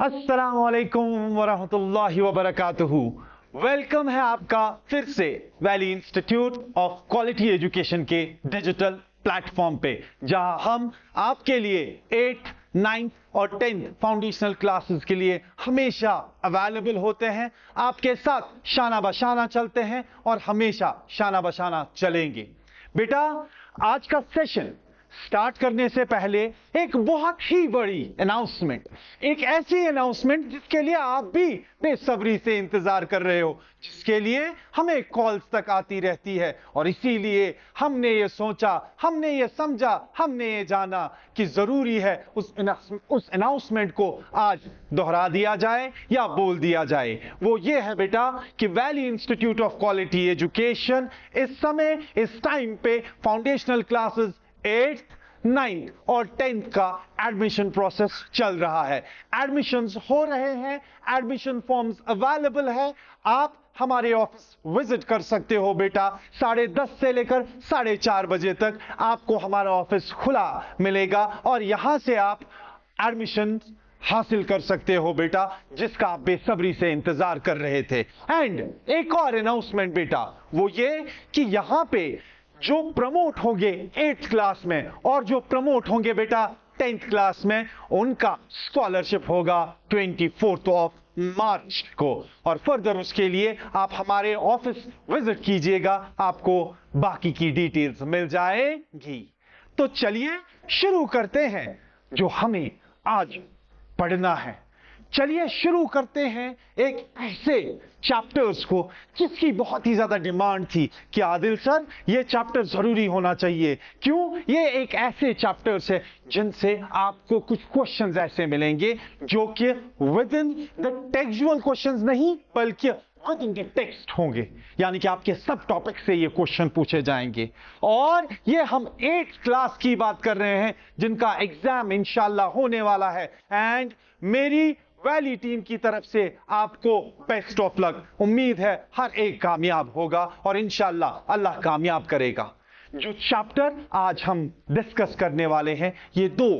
अस्सलाम वालेकुम वरहमतुल्लाहि वबरकातुहू। वेलकम है आपका फिर से valley Institute of Quality education के डिजिटल प्लेटफॉर्म पे, जहां हम आपके लिए 8th, 9th और 10th फाउंडेशनल क्लासेस के लिए हमेशा अवेलेबल होते हैं। आपके साथ शाना बशाना चलते हैं और हमेशा शाना बशाना चलेंगे। बेटा, आज का सेशन स्टार्ट करने से पहले एक बहुत ही बड़ी अनाउंसमेंट, एक ऐसी अनाउंसमेंट जिसके लिए आप भी बेसब्री से इंतजार कर रहे हो, जिसके लिए हमें कॉल्स तक आती रहती है, और इसीलिए हमने ये सोचा, हमने ये समझा, हमने ये जाना कि जरूरी है उस अनाउंसमेंट को आज दोहरा दिया जाए या बोल दिया जाए। वो ये है बेटा कि valley Institute of Quality education इस समय, इस टाइम पे फाउंडेशनल क्लासेस 8th, 9th और 10th का एडमिशन प्रोसेस चल रहा है। एडमिशंस हो रहे हैं, एडमिशन फॉर्म्स अवेलेबल है। आप हमारे ऑफिस विजिट कर सकते हो बेटा। 10:30 से लेकर 4:30 बजे तक आपको हमारा ऑफिस खुला मिलेगा और यहां से आप एडमिशन हासिल कर सकते हो बेटा, जिसका आप बेसब्री से इंतजार कर रहे थे। एंड एक और अनाउंसमेंट बेटा, वो ये कि यहां पे जो प्रमोट होंगे 8th क्लास में और जो प्रमोट होंगे बेटा 10th क्लास में, उनका स्कॉलरशिप होगा 24th ऑफ मार्च को। और फर्दर उसके लिए आप हमारे ऑफिस विजिट कीजिएगा, आपको बाकी की डिटेल्स मिल जाएगी। तो चलिए शुरू करते हैं जो हमें आज पढ़ना है। चलिए शुरू करते हैं एक ऐसे चैप्टर्स को जिसकी बहुत ही ज्यादा डिमांड थी कि आदिल सर ये चैप्टर जरूरी होना चाहिए। क्यों? ये एक ऐसे चैप्टर्स है जिनसे आपको कुछ क्वेश्चंस ऐसे मिलेंगे जो कि with in the textual questions नहीं, बल्कि विद इन द टेक्स्ट होंगे, यानी कि आपके सब टॉपिक से ये क्वेश्चन पूछे जाएंगे। और ये हम 8th क्लास की बात कर रहे हैं जिनका एग्जाम इंशाल्लाह होने वाला है। एंड मेरी वैली टीम की तरफ से आपको बेस्ट ऑफ लक। उम्मीद है हर एक कामयाब होगा और इंशाल्लाह अल्लाह कामयाब करेगा। जो चैप्टर आज हम डिस्कस करने वाले हैं, ये 2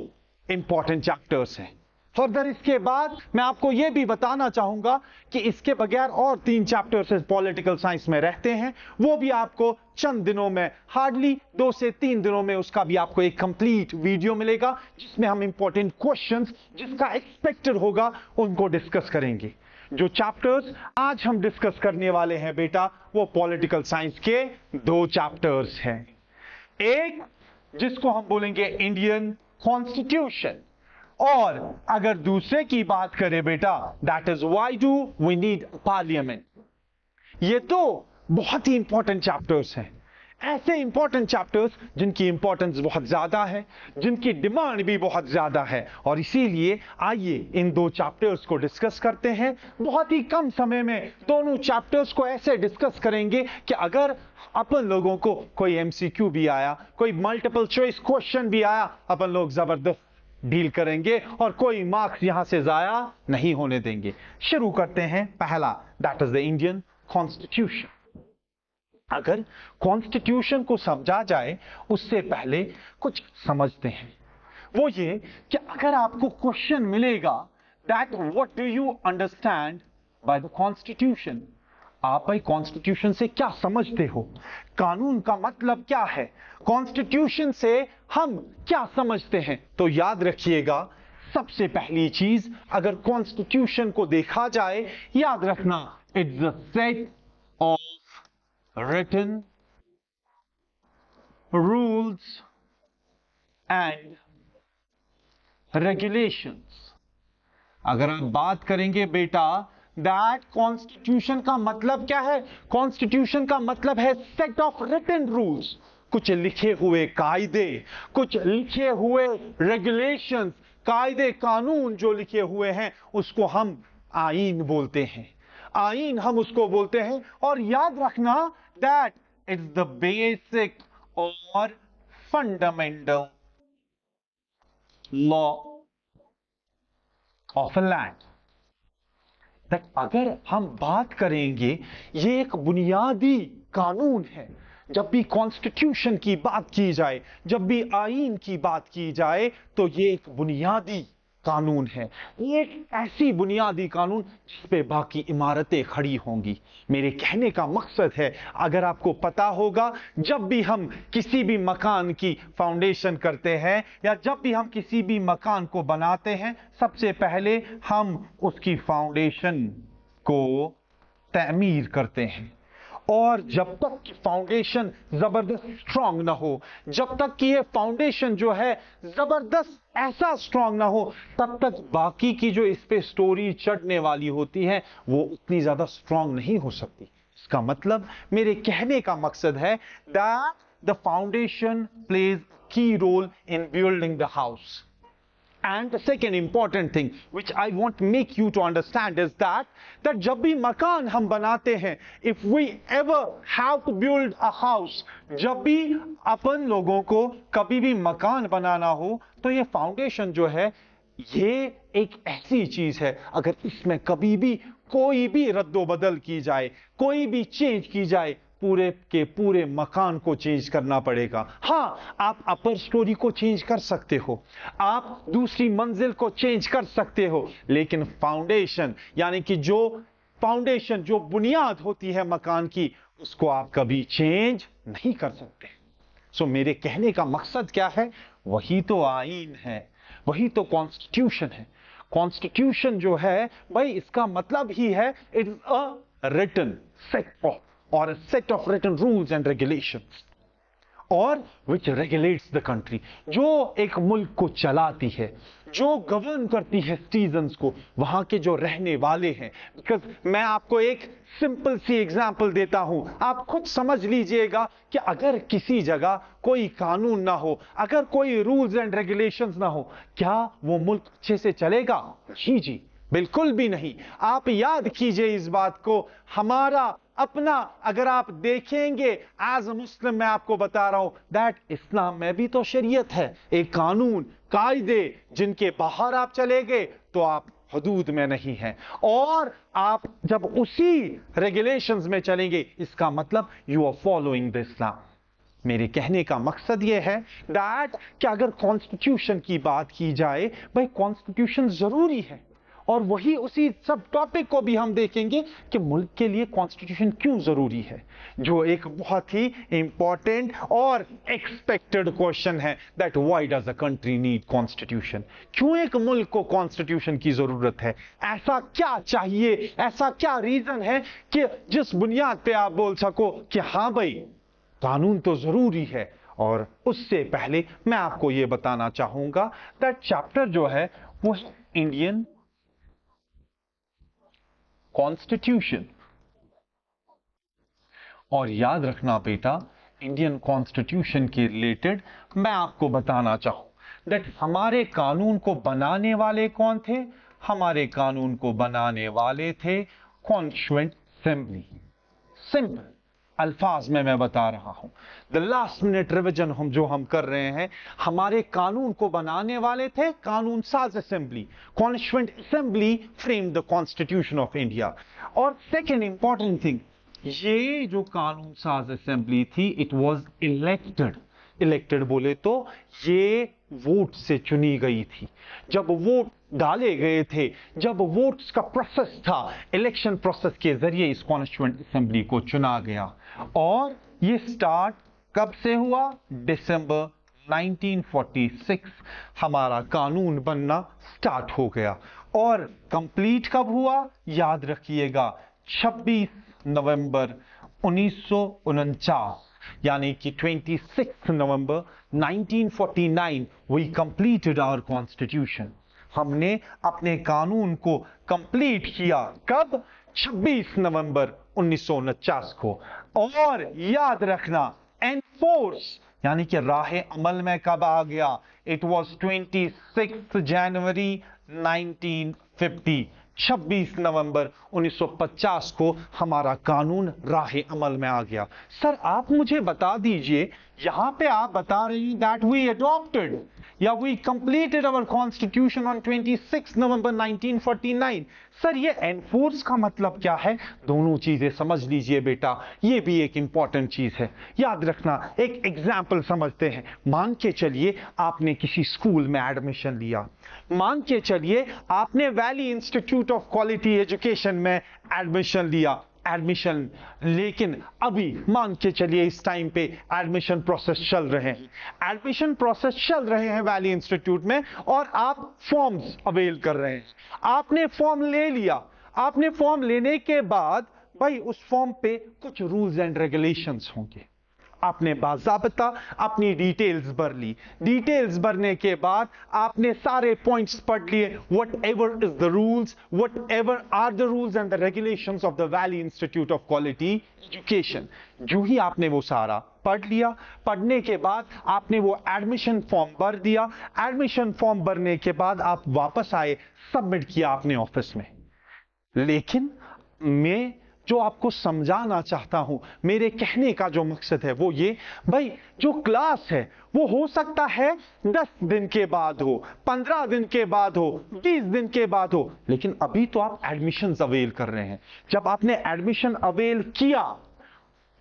इंपॉर्टेंट चैप्टर्स हैं। फर्दर इसके बाद मैं आपको यह भी बताना चाहूंगा कि इसके बगैर और 3 चैप्टर्स पॉलिटिकल साइंस में रहते हैं, वो भी आपको चंद दिनों में, हार्डली 2 से 3 दिनों में, उसका भी आपको एक कंप्लीट वीडियो मिलेगा जिसमें हम इंपॉर्टेंट क्वेश्चंस जिसका एक्सपेक्टेड होगा उनको डिस्कस करेंगे। जो चैप्टर्स आज हम डिस्कस करने वाले हैं बेटा, वो पॉलिटिकल साइंस के 2 चैप्टर्स हैं। एक जिसको हम बोलेंगे इंडियन कॉन्स्टिट्यूशन, और अगर दूसरे की बात करें बेटा, that is why do we need parliament. ये 2 बहुत ही इंपॉर्टेंट चैप्टर्स हैं, ऐसे इंपॉर्टेंट चैप्टर्स जिनकी इंपॉर्टेंस बहुत ज्यादा है, जिनकी डिमांड भी बहुत ज्यादा है, और इसीलिए आइए इन 2 चैप्टर्स को डिस्कस करते हैं। बहुत ही कम समय में दोनों चैप्टर्स को ऐसे डिस्कस करेंगे कि अगर अपन लोगों को कोई एमसीक्यू भी आया, कोई मल्टीपल चॉइस क्वेश्चन भी आया, अपन लोग जबरदस्त डील करेंगे और कोई मार्क्स यहां से जाया नहीं होने देंगे। शुरू करते हैं पहला, that is the Indian constitution. अगर कॉन्स्टिट्यूशन को समझा जाए उससे पहले कुछ समझते हैं। वो ये कि अगर आपको क्वेश्चन मिलेगा that what do you understand by the constitution, आप भाई कॉन्स्टिट्यूशन से क्या समझते हो, कानून का मतलब क्या है, कॉन्स्टिट्यूशन से हम क्या समझते हैं, तो याद रखिएगा सबसे पहली चीज, अगर कॉन्स्टिट्यूशन को देखा जाए, याद रखना it's a set of written rules and regulations. अगर आप बात करेंगे बेटा दैट कॉन्स्टिट्यूशन का मतलब क्या है, कॉन्स्टिट्यूशन का मतलब है सेट ऑफ रिटन रूल्स, कुछ लिखे हुए कायदे, कुछ लिखे हुए रेगुलेशंस, कायदे कानून जो लिखे हुए हैं उसको हम आईन बोलते हैं। आईन हम उसको बोलते हैं। और याद रखना दैट इट्स द बेसिक और fundamental law of a land. That अगर हम बात करेंगे, ये एक बुनियादी कानून है। जब भी कॉन्स्टिट्यूशन की बात की जाए, जब भी आईन की बात की जाए, तो ये एक बुनियादी कानून है, एक ऐसी बुनियादी कानून जिस पे बाकी इमारतें खड़ी होंगी। मेरे कहने का मकसद है, अगर आपको पता होगा, जब भी हम किसी भी मकान की फाउंडेशन करते हैं या जब भी हम किसी भी मकान को बनाते हैं, सबसे पहले हम उसकी फाउंडेशन को तामीर करते हैं। और जब तक कि फाउंडेशन जबरदस्त स्ट्रांग ना हो, जब तक कि ये फाउंडेशन जो है जबरदस्त ऐसा स्ट्रांग ना हो, तब तक बाकी की जो इस पे स्टोरी चढ़ने वाली होती है वो उतनी ज्यादा स्ट्रांग नहीं हो सकती। इसका मतलब, मेरे कहने का मकसद है that the foundation plays key role in building the house. And the second important thing which I want to make you to understand is that जब भी मकान हम बनाते हैं, if we ever have to build a house, जब भी अपन लोगों को कभी भी मकान बनाना हो, तो ये फाउंडेशन जो है ये एक ऐसी चीज है, अगर इसमें कभी भी कोई भी रद्दोबदल की जाए, कोई भी चेंज की जाए, पूरे के पूरे मकान को चेंज करना पड़ेगा। हाँ, आप अपर स्टोरी को चेंज कर सकते हो, आप दूसरी मंजिल को चेंज कर सकते हो, लेकिन फाउंडेशन यानी कि जो फाउंडेशन, जो बुनियाद होती है मकान की, उसको आप कभी चेंज नहीं कर सकते। सो मेरे कहने का मकसद क्या है? वही तो आईन है, वही तो कॉन्स्टिट्यूशन है। कॉन्स्टिट्यूशन जो है भाई, इसका मतलब ही है it is a written set of or a set of written rules and regulations or which regulates the country, जो एक मुल्क को चलाती है, जो गवर्न करती है सिटीजन्स को, वहां के जो रहने वाले हैं। बिकॉज मैं आपको एक सिंपल सी एग्जांपल देता हूं, आप खुद समझ लीजिएगा कि अगर किसी जगह कोई कानून ना हो, अगर कोई रूल्स एंड रेगुलेशंस ना हो, क्या वो मुल्क अच्छे से चलेगा? जी, बिल्कुल भी नहीं। आप याद कीजिए इस बात को, हमारा अपना अगर आप देखेंगे एज अ मुस्लिम, मैं आपको बता रहा हूं दैट इस्लाम में भी तो शरीयत है, एक कानून कायदे जिनके बाहर आप चले गए तो आप हदूद में नहीं हैं, और आप जब उसी रेगुलेशंस में चलेंगे, इसका मतलब यू आर फॉलोइंग द इस्लाम। मेरे कहने का मकसद यह है दैट कि अगर कॉन्स्टिट्यूशन की बात की जाए, भाई कॉन्स्टिट्यूशन जरूरी है, और वही उसी सब टॉपिक को भी हम देखेंगे कि मुल्क के लिए कॉन्स्टिट्यूशन क्यों जरूरी है, जो एक बहुत ही इंपॉर्टेंट और एक्सपेक्टेड क्वेश्चन है that why does a country need constitution? क्यों एक मुल्क को कॉन्स्टिट्यूशन की जरूरत है? ऐसा क्या चाहिए, ऐसा क्या रीजन है कि जिस बुनियाद पे आप बोल सको कि हाँ भाई कानून तो जरूरी है? और उससे पहले मैं आपको यह बताना चाहूंगा दैट चैप्टर जो है वो है इंडियन कॉन्स्टिट्यूशन। और याद रखना बेटा, इंडियन कॉन्स्टिट्यूशन के रिलेटेड मैं आपको बताना चाहूं दैट हमारे कानून को बनाने वाले कौन थे? हमारे कानून को बनाने वाले थे कॉन्स्टिट्यूएंट असेंबली। सिंपल अल्फाज में मैं बता रहा हूं, द लास्ट मिनट रिवीजन हम कर रहे हैं, हमारे कानून को बनाने वाले थे कानून साज assembly. Constituent assembly frame the constitution of India. और सेकेंड इंपॉर्टेंट थिंग, ये जो कानून साज असेंबली थी, इट वॉज इलेक्टेड बोले तो ये वोट से चुनी गई थी। जब वोट डाले गए थे, जब वोट्स का प्रोसेस था, इलेक्शन प्रोसेस के जरिए इस कॉन्स्टिट्यूएंट असेंबली को चुना गया। और ये स्टार्ट कब से हुआ? दिसंबर 1946 हमारा कानून बनना स्टार्ट हो गया। और कंप्लीट कब हुआ? याद रखिएगा, 26 नवंबर 1949, यानी कि 26 November 1949 we completed our constitution. हमने अपने कानून को कंप्लीट किया कब? 26 नवंबर 1949 को। और याद रखना, एनफोर्स यानी कि राह अमल में कब आ गया? इट वॉज 26 जनवरी 1950। 26 नवंबर 1950 को हमारा कानून राह अमल में आ गया। सर आप मुझे बता दीजिए यहां पे आप बता रही हैं दैट वी अडॉप्टेड या we completed our constitution on 26 November 1949। Sir ये एनफोर्स का मतलब क्या है? दोनों चीजें समझ लीजिए बेटा, ये भी एक इंपॉर्टेंट चीज है, याद रखना। एक एग्जाम्पल समझते हैं। मान के चलिए आपने किसी स्कूल में एडमिशन लिया, मान के चलिए आपने valley Institute of Quality education में एडमिशन लिया, लेकिन अभी मान के चलिए इस टाइम पे एडमिशन प्रोसेस चल रहे हैं वैली इंस्टीट्यूट में, और आप फॉर्म्स अवेल कर रहे हैं। आपने फॉर्म ले लिया, आपने फॉर्म लेने के बाद भाई उस फॉर्म पे कुछ रूल्स एंड रेगुलेशंस होंगे। आपने बाज़ाब्ता अपनी डिटेल्स भर ली, डिटेल्स भरने के बाद आपने सारे पॉइंट्स पढ़ लिए, whatever is the rules, whatever are the rules and the regulations of the Valley Institute of Quality Education. जो ही आपने वो सारा पढ़ लिया, पढ़ने के बाद आपने वो एडमिशन फॉर्म भर दिया, एडमिशन फॉर्म भरने के बाद आप वापस आए, सबमिट किया आपने ऑफिस में। लेकिन मैं जो आपको समझाना चाहता हूं, मेरे कहने का जो मकसद है वो ये, भाई जो क्लास है वो हो सकता है 10 दिन के बाद हो, 15 दिन के बाद हो, 20 दिन के बाद हो, लेकिन अभी तो आप एडमिशन अवेल कर रहे हैं। जब आपने एडमिशन अवेल किया,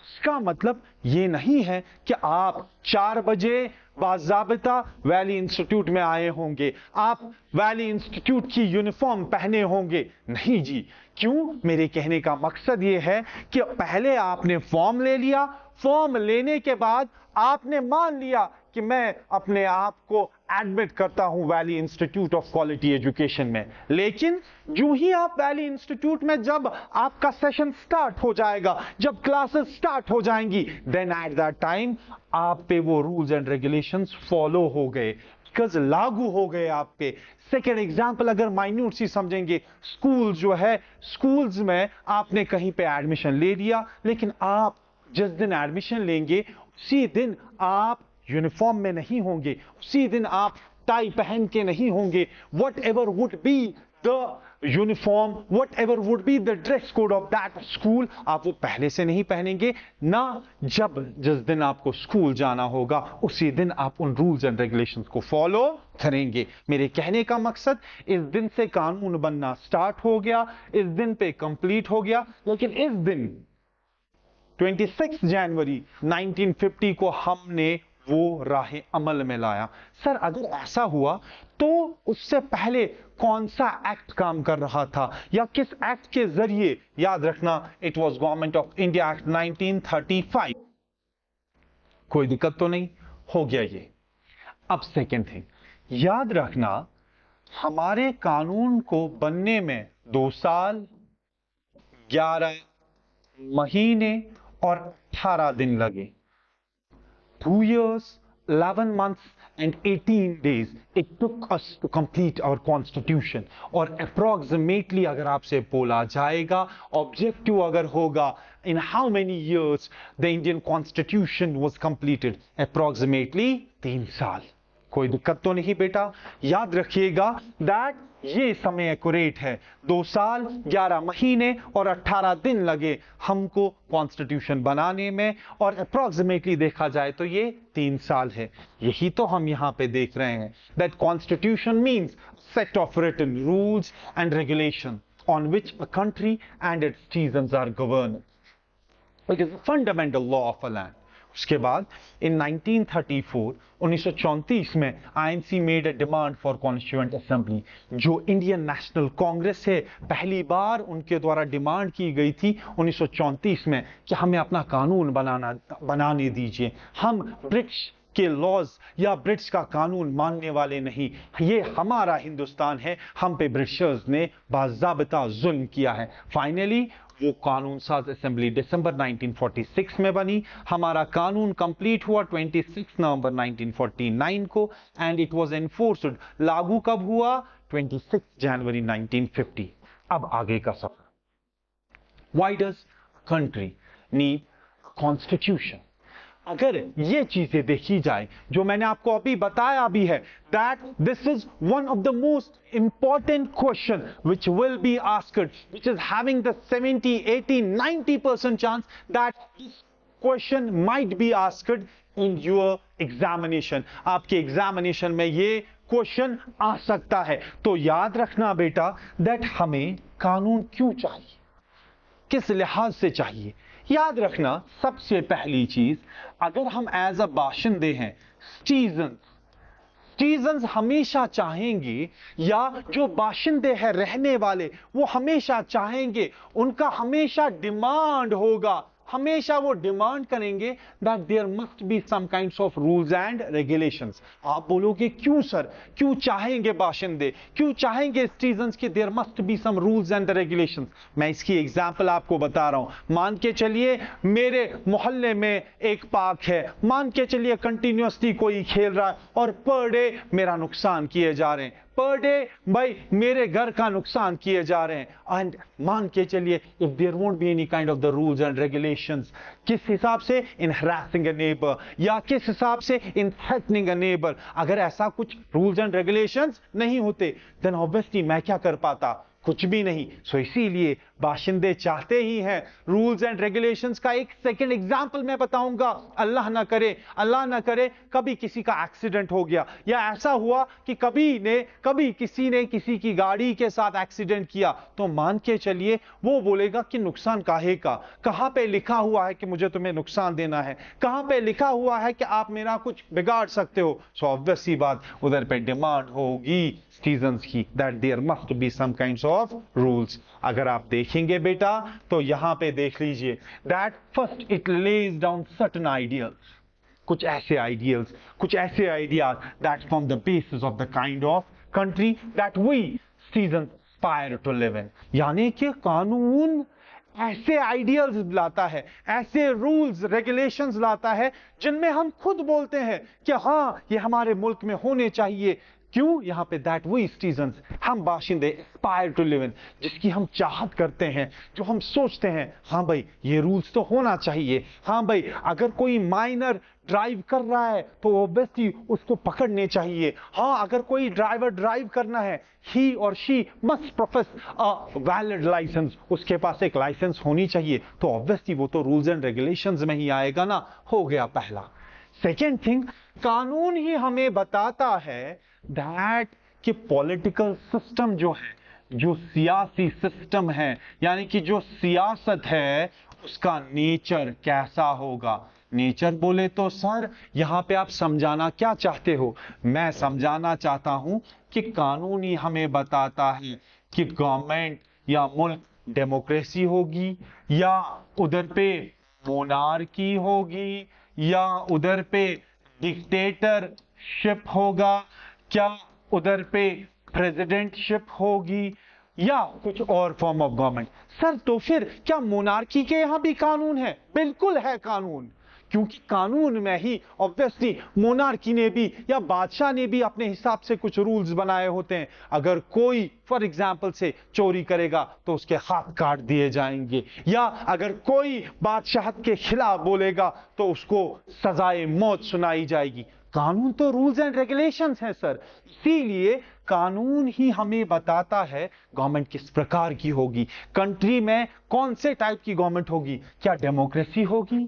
इसका मतलब ये नहीं है कि आप 4 बजे बाज़ाबिता वैली इंस्टीट्यूट में आए होंगे, आप वैली इंस्टीट्यूट की यूनिफॉर्म पहने होंगे। नहीं जी। क्यों? मेरे कहने का मकसद ये है कि पहले आपने फॉर्म ले लिया, फॉर्म लेने के बाद आपने मान लिया कि मैं अपने आप को एडमिट करता हूं valley Institute of Quality education में। लेकिन जो ही आप वैली इंस्टीट्यूट में जब आपका सेशन स्टार्ट हो जाएगा, जब क्लासेस स्टार्ट हो जाएंगी, देन एट दैट टाइम आप पे वो रूल्स एंड रेगुलेशंस फॉलो हो गए, बिकॉज लागू हो गए आप पे। सेकेंड एग्जाम्पल अगर माइन्यूट सी समझेंगे, स्कूल जो है, स्कूल्स में आपने कहीं पे एडमिशन ले लिया, लेकिन आप जिस दिन एडमिशन लेंगे उसी दिन आप यूनिफॉर्म में नहीं होंगे, उसी दिन आप टाई पहन के नहीं होंगे। What ever would be the uniform, what ever would be the dress code of that school, आप वो पहले से नहीं पहनेंगे ना। जब जिस दिन आपको स्कूल जाना होगा उसी दिन आप उन रूल्स एंड रेगुलेशंस को फॉलो करेंगे। मेरे कहने का मकसद, इस दिन से कानून बनना स्टार्ट हो गया, इस दिन पे कंप्लीट हो गया, लेकिन इस दिन 26 जनवरी 1950 को हमने वो राह अमल में लाया। सर अगर ऐसा हुआ तो उससे पहले कौन सा एक्ट काम कर रहा था या किस एक्ट के जरिए? याद रखना, it was government of India act 1935। कोई दिक्कत तो नहीं, हो गया ये। अब सेकेंड थिंग, याद रखना हमारे कानून को बनने में 2 साल 11 महीने और 18 दिन लगे। 2 years, 11 months and 18 days it took us to complete our constitution। और approximately अगर आपसे बोला जाएगा, ऑब्जेक्टिव अगर होगा, in how many years the Indian constitution was completed, approximately 3 साल। कोई दिक्कत तो नहीं बेटा? याद रखिएगा दैट ये समय एक्यूरेट है, 2 साल 11 महीने और 18 दिन लगे हमको कॉन्स्टिट्यूशन बनाने में, और अप्रोक्सीमेटली देखा जाए तो ये 3 साल है। यही तो हम यहां पे देख रहे हैं, that constitution means set of written rules and regulation on which a country and its citizens are govern. It is a fundamental law of a land. उसके बाद इन 1934 में INC made a demand for constituent assembly. जो Indian National Congress है, पहली बार उनके द्वारा demand की गई थी 1934 में कि हमें अपना कानून बनाने दीजिए, हम ब्रिटिश के लॉज या ब्रिटिश का कानून मानने वाले नहीं, ये हमारा हिंदुस्तान है, हम पे ब्रिटिशर्स ने बाज़ाब्ता जुल्म किया है। फाइनली वो कानून साज असेंबली दिसंबर 1946 में बनी, हमारा कानून कंप्लीट हुआ 26 नवंबर 1949 को, एंड इट वाज एनफोर्स्ड। लागू कब हुआ? 26 जनवरी 1950। अब आगे का सफर। Why does country need constitution? अगर ये चीजें देखी जाए जो मैंने आपको अभी बताया भी है, that this is one of the most important question which will be asked, which is having the 70, 80, 90% chance that this question might be asked in your examination, आपके एग्जामिनेशन में ये क्वेश्चन आ सकता है। तो याद रखना बेटा दैट हमें कानून क्यों चाहिए, किस लिहाज से चाहिए। याद रखना सबसे पहली चीज, अगर हम एज अ बाशिंदे हैं, सिटीजन्स हमेशा चाहेंगे, या जो बाशिंदे हैं रहने वाले, वो हमेशा चाहेंगे, उनका हमेशा डिमांड होगा, हमेशा वो डिमांड करेंगे that there must be some kinds of rules and regulations. आप बोलोगे क्यों सर, क्यों चाहेंगे बाशिंदे, क्यों चाहेंगे सिटीजन्स कि there must be some rules and regulations. मैं इसकी एग्जांपल आपको बता रहा हूं। मान के चलिए मेरे मोहल्ले में एक पार्क है, मान के चलिए कंटिन्यूसली कोई खेल रहा है और पर डे मेरा नुकसान किए जा रहे हैं, पर डे भाई मेरे घर का नुकसान किए जा रहे हैं। एंड मान के चलिए if there won't be any kind of the rules and regulations, किस हिसाब से, इन हरासिंग अ नेबर, या किस हिसाब से, इन थ्रेटनिंग अ नेबर। अगर ऐसा कुछ रूल्स एंड रेगुलेशंस नहीं होते देन ऑब्वियसली मैं क्या कर पाता, कुछ भी नहीं। सो इसीलिए बाशिंदे चाहते ही हैं रूल्स एंड रेगुलेशंस का। एक सेकंड एग्जांपल मैं बताऊंगा, अल्लाह ना करे कभी किसी का एक्सीडेंट हो गया, या ऐसा हुआ कि कभी किसी ने किसी की गाड़ी के साथ एक्सीडेंट किया, तो मान के चलिए वो बोलेगा कि नुकसान काहे का, कहां पे लिखा हुआ है कि मुझे तुम्हें नुकसान देना है, कहां पे लिखा हुआ है कि आप मेरा कुछ बिगाड़ सकते हो। सो ऑब्वियस सी बात उधर पे डिमांड होगी सिटीजन्स की that there must be some kinds of rules. अगर आप देखेंगे बेटा तो यहां पे देख लीजिए that first it lays down certain ideals, कुछ ऐसे ideas that form the basis of the kind of country that we citizens aspire to live in. यानी कि कानून ऐसे आइडियल्स लाता है, ऐसे रूल्स रेगुलेशंस लाता है जिनमें हम खुद बोलते हैं कि हां ये हमारे मुल्क में होने चाहिए। क्यों? यहां पे दैट वी सिटीजन्स, हम बाशिंदे एस्पायर टू लिव इन, जिसकी हम चाहत करते हैं, जो हम सोचते हैं हां भाई ये रूल्स तो होना चाहिए, हां भाई अगर कोई माइनर ड्राइव कर रहा है तो ऑब्वियसली उसको पकड़ने चाहिए, हां अगर कोई ड्राइवर ड्राइव करना है ही और she must profess a valid licence, उसके पास एक लाइसेंस होनी चाहिए। तो ऑब्वियसली वो तो रूल्स एंड रेगुलेशंस में ही आएगा ना। हो गया पहला। सेकेंड थिंग, कानून ही हमें बताता है दैट कि पॉलिटिकल सिस्टम जो है, जो सियासी सिस्टम है, यानी कि जो सियासत है उसका नेचर कैसा होगा। नेचर बोले तो सर यहां पे आप समझाना क्या चाहते हो? मैं समझाना चाहता हूं कि कानून ही हमें बताता है कि गवर्नमेंट या मुल्क डेमोक्रेसी होगी, या उधर पे मोनार्की होगी, या उधर पे डिक्टेटरशिप होगा, क्या उधर पे प्रेसिडेंटशिप होगी, या कुछ और फॉर्म ऑफ गवर्नमेंट। सर तो फिर क्या मोनार्की के यहां भी कानून है? बिल्कुल है कानून, क्योंकि कानून में ही ऑब्वियसली मोनार्की ने भी या बादशाह ने भी अपने हिसाब से कुछ रूल्स बनाए होते हैं। अगर कोई फॉर एग्जाम्पल से चोरी करेगा तो उसके हाथ काट दिए जाएंगे, या अगर कोई बादशाह के खिलाफ बोलेगा तो उसको सजाए मौत सुनाई जाएगी। कानून तो रूल्स एंड रेगुलेशंस है सर, इसीलिए कानून ही हमें बताता है गवर्नमेंट किस प्रकार की होगी, कंट्री में कौन से टाइप की गवर्नमेंट होगी, क्या डेमोक्रेसी होगी,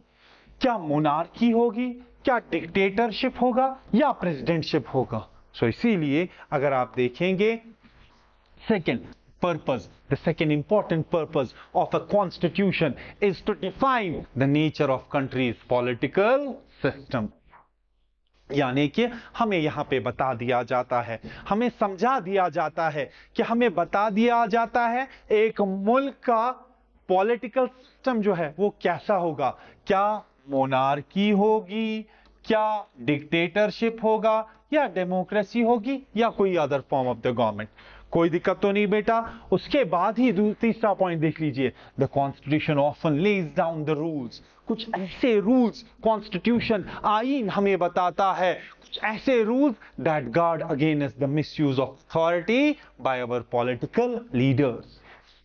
क्या मोनार्की होगी, क्या डिक्टेटरशिप होगा, या प्रेसिडेंटशिप होगा। सो इसीलिए अगर आप देखेंगे second purpose, the second important purpose of a constitution is to define the nature of country's political system। यानी कि हमें यहां पे बता दिया जाता है, हमें समझा दिया जाता है, कि हमें बता दिया जाता है एक मुल्क का पॉलिटिकल सिस्टम जो है वो कैसा होगा, क्या मोनार्की होगी, क्या डिक्टेटरशिप होगा, या डेमोक्रेसी होगी, या कोई other form of the government. कोई दिक्कत तो नहीं बेटा। उसके बाद ही तीसरा पॉइंट देख लीजिए, the constitution often lays down the rules. कुछ ऐसे रूल्स कॉन्स्टिट्यूशन आईन हमें बताता है, कुछ ऐसे rules that guard against the misuse of authority by our political leaders.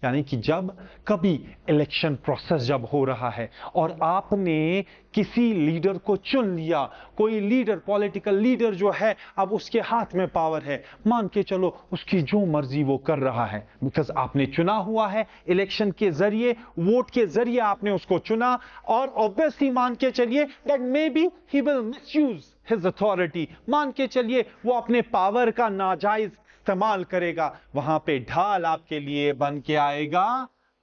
यानी कि जब कभी इलेक्शन प्रोसेस जब हो रहा है और आपने किसी लीडर को चुन लिया, कोई लीडर, पॉलिटिकल लीडर जो है, अब उसके हाथ में पावर है, मान के चलो उसकी जो मर्जी वो कर रहा है, बिकॉज आपने चुना हुआ है, इलेक्शन के जरिए, वोट के जरिए आपने उसको चुना, और ऑब्वियसली मान के चलिए that may be he will misuse his authority, मान के चलिए वो अपने पावर का नाजायज इस्तेमाल करेगा, वहां पे ढाल आपके लिए बन के आएगा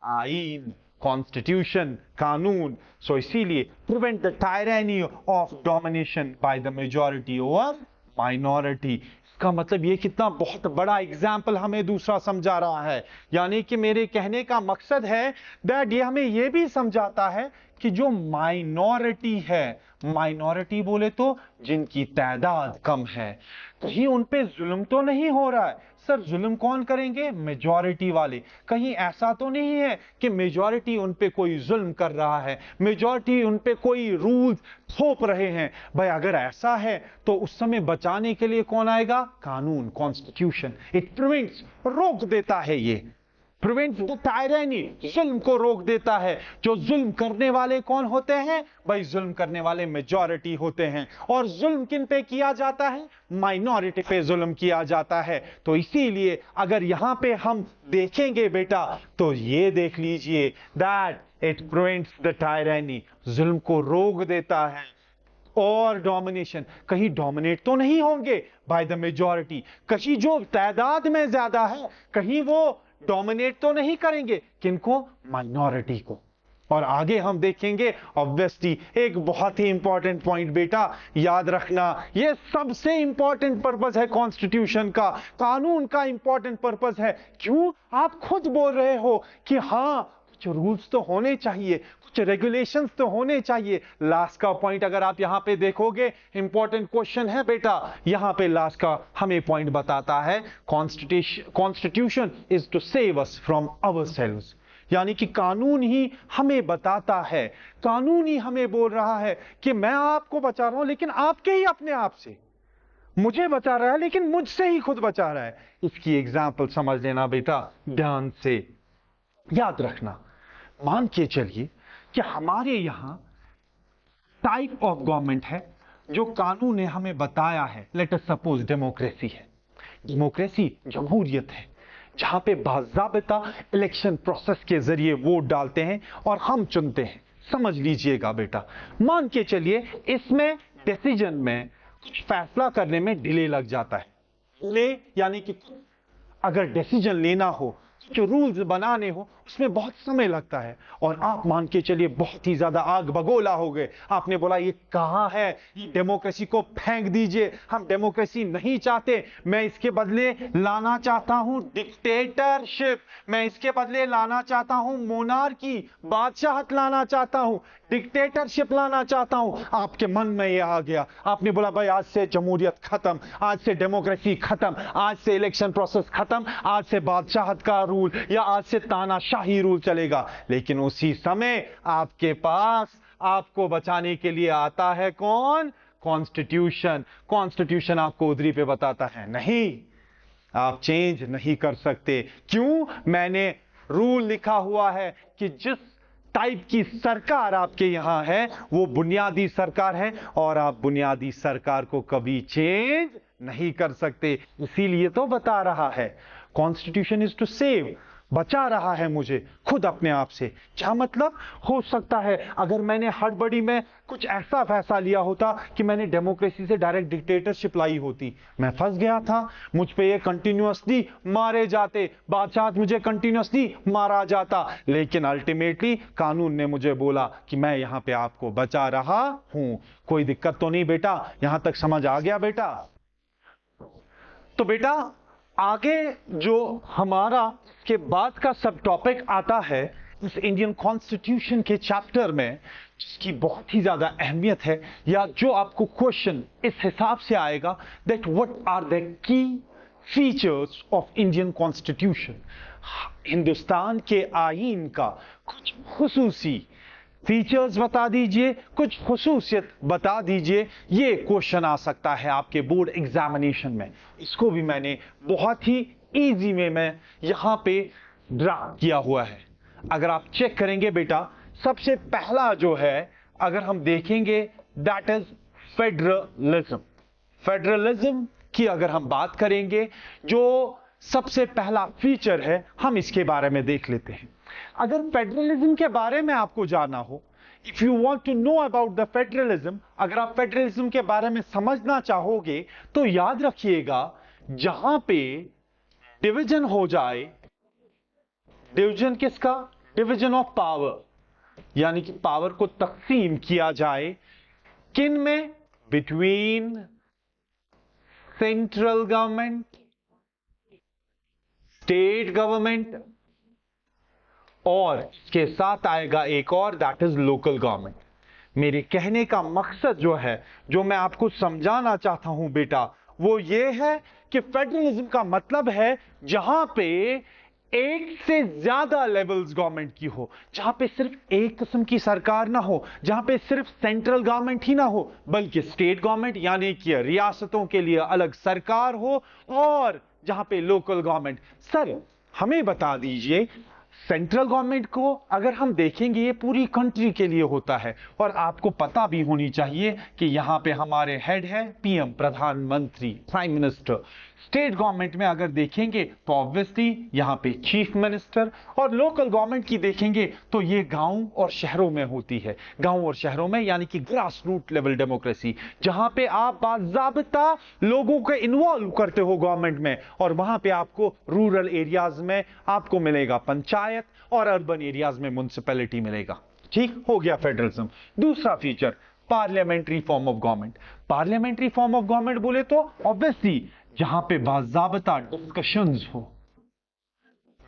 आईन, कॉन्स्टिट्यूशन, कानून। सो इसीलिए prevent the tyranny of domination by the majority over minority. इसका मतलब ये कितना बहुत बड़ा एग्जाम्पल हमें दूसरा समझा रहा है, यानी कि मेरे कहने का मकसद है दैट ये हमें ये भी समझाता है कि जो माइनॉरिटी है, माइनॉरिटी बोले तो जिनकी तादाद कम है, कहीं उन पे जुल्म तो नहीं हो रहा है। सर जुल्म कौन करेंगे? मेजॉरिटी वाले। कहीं ऐसा तो नहीं है कि मेजॉरिटी उन पे कोई जुल्म कर रहा है, मेजॉरिटी उन पे कोई रूल्स थोप रहे हैं? भाई अगर ऐसा है तो उस समय बचाने के लिए कौन आएगा? कानून, कॉन्स्टिट्यूशन। इट प्रिवेंट्स, रोक देता है, ये प्रिवेंट्स द टायरनी, जुल्म को रोक देता है। जो जुल्म करने वाले कौन होते हैं? भाई जुल्म करने वाले मेजॉरिटी होते हैं। और जुल्म किन पे किया जाता है? माइनॉरिटी पे जुल्म किया जाता है। तो इसीलिए अगर यहां पे हम देखेंगे बेटा, तो ये देख लीजिए that it prevents the tyranny, जुल्म को रोक देता है। और डोमिनेशन, कहीं डोमिनेट तो नहीं होंगे बाय द मेजॉरिटी, कहीं जो तादाद में ज्यादा है कहीं वो डोमिनेट तो नहीं करेंगे, किनको? माइनॉरिटी को। और आगे हम देखेंगे ऑब्वियसली एक बहुत ही इंपॉर्टेंट पॉइंट बेटा, याद रखना, ये सबसे इंपॉर्टेंट पर्पस है कॉन्स्टिट्यूशन का, कानून का इंपॉर्टेंट पर्पस है। क्यों? आप खुद बोल रहे हो कि हाँ कुछ रूल्स तो होने चाहिए, कुछ रेगुलेशंस तो होने चाहिए। लास्ट का पॉइंट अगर आप यहां पे देखोगे, इंपॉर्टेंट क्वेश्चन है बेटा, यहां पे लास्ट का हमें पॉइंट बताता है, constitution is to save us from ourselves, यानी कि कानून ही हमें बताता है, कानून ही हमें बोल रहा है कि मैं आपको बचा रहा हूं लेकिन आपके ही अपने आप से, मुझे बचा रहा है लेकिन मुझसे ही खुद बचा रहा है। इसकी एग्जाम्पल समझ लेना बेटा ध्यान से, याद रखना। मान के चलिए कि हमारे यहां टाइप ऑफ गवर्नमेंट है, जो कानून ने हमें बताया है, लेट अस सपोज डेमोक्रेसी है। डेमोक्रेसी जमहूरियत है, जहां पे बाज़ाबिता इलेक्शन प्रोसेस के जरिए वोट डालते हैं और हम चुनते हैं। समझ लीजिएगा बेटा, मान के चलिए इसमें डिसीजन में कुछ फैसला करने में डिले लग जाता है। डिले यानी कि अगर डिसीजन लेना हो, जो रूल्स बनाने हो, उसमें बहुत समय लगता है। और आप मान के चलिए बहुत ही ज्यादा आग बगोला हो गए, आपने बोला ये कहां है, ये डेमोक्रेसी को फेंक दीजिए, हम डेमोक्रेसी नहीं चाहते, मैं इसके बदले लाना चाहता हूं डिक्टेटरशिप, मैं इसके बदले लाना चाहता हूं मोनार्की, बादशाहत लाना चाहता हूं, डिक्टेटरशिप लाना चाहता हूं। आपके मन में ये आ गया, आपने बोला भाई आज से जमहूरियत खत्म, आज से डेमोक्रेसी खत्म, आज से इलेक्शन प्रोसेस खत्म, आज से बादशाहत का रूल या आज से तानाशाही रूल चलेगा। लेकिन उसी समय आपके पास आपको बचाने के लिए आता है कौन? कॉन्स्टिट्यूशन। कॉन्स्टिट्यूशन आपको उधरी पे बताता है नहीं, आप चेंज नहीं कर सकते। क्यों? मैंने रूल लिखा हुआ है कि जिस टाइप की सरकार आपके यहां है वो बुनियादी सरकार है और आप बुनियादी सरकार को कभी चेंज नहीं कर सकते। इसीलिए तो बता रहा है कॉन्स्टिट्यूशन इज टू सेव, बचा रहा है मुझे खुद अपने आप से। क्या मतलब? हो सकता है अगर मैंने हड़बड़ी में कुछ ऐसा फैसला लिया होता कि मैंने डेमोक्रेसी से डायरेक्ट डिक्टेटरशिप लाई होती, मैं फंस गया था, मुझ पे ये कंटिन्यूअसली मारे जाते, बादशाह मुझे कंटिन्यूअसली मारा जाता। लेकिन अल्टीमेटली कानून ने मुझे बोला कि मैं यहां पे आपको बचा रहा हूं। कोई दिक्कत तो नहीं बेटा, यहां तक समझ आ गया बेटा? तो बेटा आगे जो हमारा के बाद का सब टॉपिक आता है इस इंडियन कॉन्स्टिट्यूशन के चैप्टर में, जिसकी बहुत ही ज्यादा अहमियत है, या जो आपको क्वेश्चन इस हिसाब से आएगा that what are the key features of Indian constitution, Hindustan के आईन का कुछ खुसूसी फीचर्स बता दीजिए, कुछ खुसूसियत बता दीजिए। ये क्वेश्चन आ सकता है आपके बोर्ड एग्जामिनेशन में। इसको भी मैंने बहुत ही इजी में मैं यहां पे ड्राफ्ट किया हुआ है। अगर आप चेक करेंगे बेटा, सबसे पहला जो है अगर हम देखेंगे दैट इज फेडरलिज्म। फेडरलिज्म की अगर हम बात करेंगे, जो सबसे पहला फीचर है, हम इसके बारे में देख लेते हैं। अगर फेडरलिज्म के बारे में आपको जानना हो, if you want to know about the federalism, अगर आप फेडरलिज्म के बारे में समझना चाहोगे तो याद रखिएगा, जहां पे डिवीजन हो जाए, डिवीजन किसका? डिवीजन ऑफ पावर, यानी कि पावर को तकसीम किया जाए किन में? Between central government, state government, और इसके साथ आएगा एक और, दैट इज लोकल गवर्नमेंट। मेरे कहने का मकसद जो है, जो मैं आपको समझाना चाहता हूं बेटा, वो ये है कि फेडरलिज्म का मतलब है जहां पे एक से ज्यादा लेवल्स गवर्नमेंट की हो, जहां पे सिर्फ एक किस्म की सरकार ना हो, जहां पे सिर्फ सेंट्रल गवर्नमेंट ही ना हो, बल्कि स्टेट गवर्नमेंट यानी कि रियासतों के लिए अलग सरकार हो, और जहां पे लोकल गवर्नमेंट। सर हमें बता दीजिए, सेंट्रल गवर्नमेंट को अगर हम देखेंगे, ये पूरी कंट्री के लिए होता है, और आपको पता भी होनी चाहिए कि यहां पे हमारे हेड है पीएम, प्रधानमंत्री, प्राइम मिनिस्टर। स्टेट गवर्नमेंट में अगर देखेंगे तो ऑब्वियसली यहां पे चीफ मिनिस्टर, और लोकल गवर्नमेंट की देखेंगे तो ये गांव और शहरों में होती है। गांव और शहरों में यानी कि ग्रास रूट लेवल डेमोक्रेसी, जहां पे आप बाज़ाब्ता लोगों को इन्वॉल्व करते हो गवर्नमेंट में, और वहां पे आपको रूरल एरियाज में आपको मिलेगा पंचायत, और अर्बन एरियाज में म्युनिसिपैलिटी मिलेगा। ठीक हो गया फेडरलिज्म। दूसरा feature, parliamentary form of government. Parliamentary form of government बोले तो ऑब्वियसली जहां पे बाज़ाब्ता डिस्कशंस हो,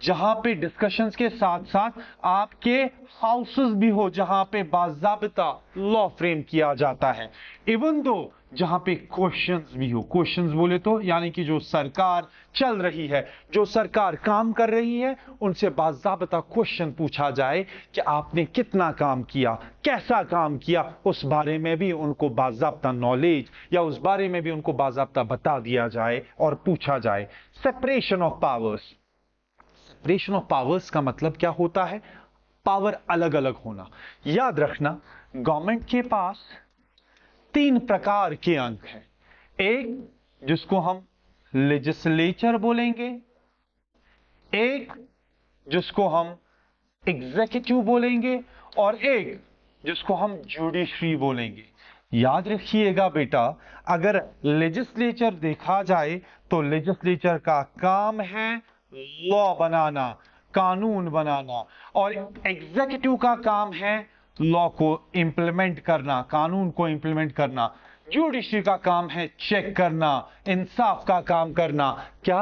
जहां पे डिस्कशंस के साथ साथ आपके हाउसेस भी हो, जहां पे बाज़ाब्ता लॉ फ्रेम किया जाता है। इवन दो जहां पे क्वेश्चंस भी हो, क्वेश्चंस बोले तो यानी कि जो सरकार चल रही है, जो सरकार काम कर रही है, उनसे बाज़ाब्ता क्वेश्चन पूछा जाए कि आपने कितना काम किया, कैसा काम किया, उस बारे में भी उनको बाज़ाब्ता नॉलेज, या उस बारे में भी उनको बाज़ाब्ता बता दिया जाए और पूछा जाए। Separation of powers. Separation of powers का मतलब क्या होता है? पावर अलग अलग होना। याद रखना, गवर्नमेंट के पास 3 प्रकार के अंग हैं। एक जिसको हम लेजिस्लेचर बोलेंगे, एक जिसको हम एग्जीक्यूटिव बोलेंगे, और एक जिसको हम जुडिशरी बोलेंगे। याद रखिएगा बेटा, अगर लेजिस्लेचर देखा जाए तो लेजिस्लेचर का काम है लॉ बनाना, कानून बनाना, और एग्जीक्यूटिव का काम है लॉ को इंप्लीमेंट करना, कानून को इंप्लीमेंट करना। जुडिशरी का काम है चेक करना, इंसाफ का काम करना। क्या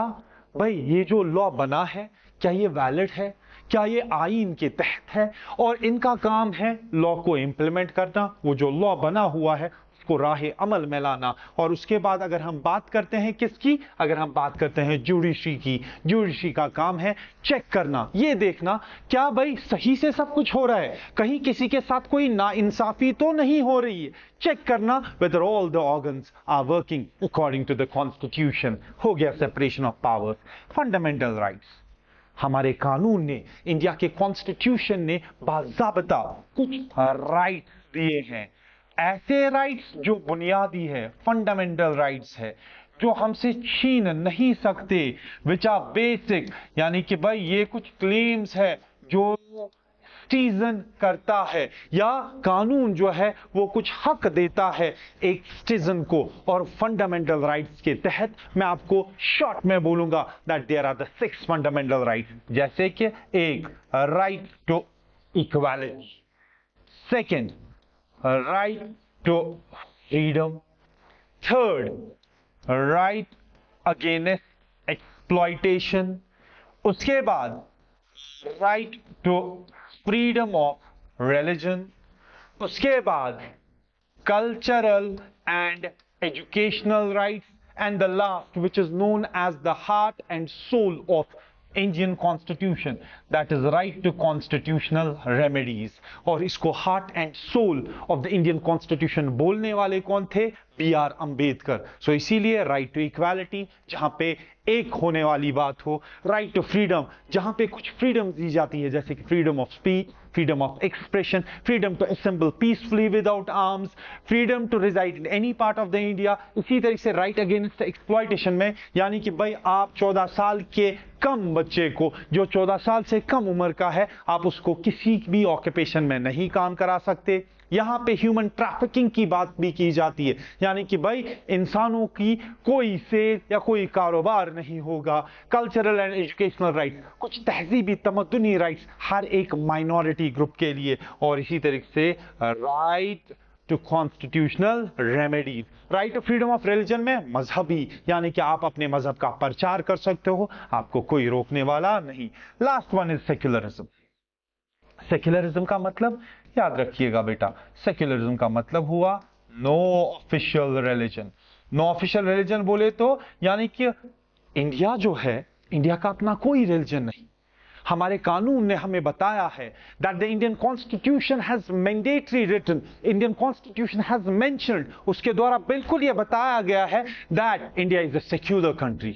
भाई ये जो लॉ बना है, क्या ये वैलिड है, क्या ये आईन के तहत है? और इनका काम है लॉ को इंप्लीमेंट करना, वो जो लॉ बना हुआ है उसको राहे अमल में लाना। और उसके बाद अगर हम बात करते हैं किसकी, अगर हम बात करते हैं जुडिशरी की, जुडिशरी का काम है चेक करना, ये देखना क्या भाई सही से सब कुछ हो रहा है, कहीं किसी के साथ कोई नाइंसाफी तो नहीं हो रही है। चेक करना whether all the organs are working according to the constitution। हो गया separation of powers. Fundamental rights, हमारे कानून ने, इंडिया के कॉन्स्टिट्यूशन ने बाज़ाब्ता कुछ राइट्स दिए हैं। ऐसे राइट्स जो बुनियादी है, फंडामेंटल राइट्स है, जो हमसे छीन नहीं सकते, विच आर बेसिक, यानी कि भाई ये कुछ क्लेम्स है जो सिटीजन करता है, या कानून जो है वो कुछ हक देता है एक सिटीजन को। और फंडामेंटल राइट्स के तहत मैं आपको शॉर्ट में बोलूंगा that there are the 6 fundamental rights, जैसे कि एक, right to equality, second right to freedom, third right against exploitation, उसके बाद right to freedom of religion, उसके बाद cultural and educational rights, and the last which is known as the heart and soul of Indian constitution, that is right to constitutional remedies. और इसको heart and soul of the Indian constitution बोलने वाले कौन थे? B are Ambedkar. सो इसीलिए right to equality, जहां पे एक होने वाली बात हो, राइट टू फ्रीडम, जहां पे कुछ फ्रीडम दी जाती है, जैसे कि freedom of speech, freedom of expression, freedom to assemble peacefully without arms, freedom to reside in any part of the India. इसी तरह से राइट अगेंस्ट एक्सप्लॉयटेशन में, यानी कि भाई आप 14 साल के कम बच्चे को, जो 14 साल से कम उम्र का है, आप उसको किसी भी ऑक्यूपेशन में नहीं काम करा सकते। यहां पे ह्यूमन ट्रैफिकिंग की बात भी की जाती है, यानी कि भाई इंसानों की कोई सेल या कोई कारोबार नहीं होगा। कल्चरल एंड एजुकेशनल राइट्स, कुछ तहजीबी तमद्दुनी राइट्स हर एक माइनॉरिटी ग्रुप के लिए, और इसी तरीके से right to constitutional remedies. Right to freedom of religion में मजहबी, यानी कि आप अपने मजहब का प्रचार कर सकते हो, आपको कोई रोकने वाला नहीं। Last one is secularism. Secularism का मतलब याद रखिएगा बेटा, सेक्युलरिज्म का मतलब हुआ no official religion. No official religion बोले तो यानी कि इंडिया जो है, इंडिया का अपना कोई रिलीजन नहीं। हमारे कानून ने हमें बताया है that the Indian constitution has mandatory written, Indian constitution has mentioned, उसके द्वारा बिल्कुल यह बताया गया है that India is a secular country.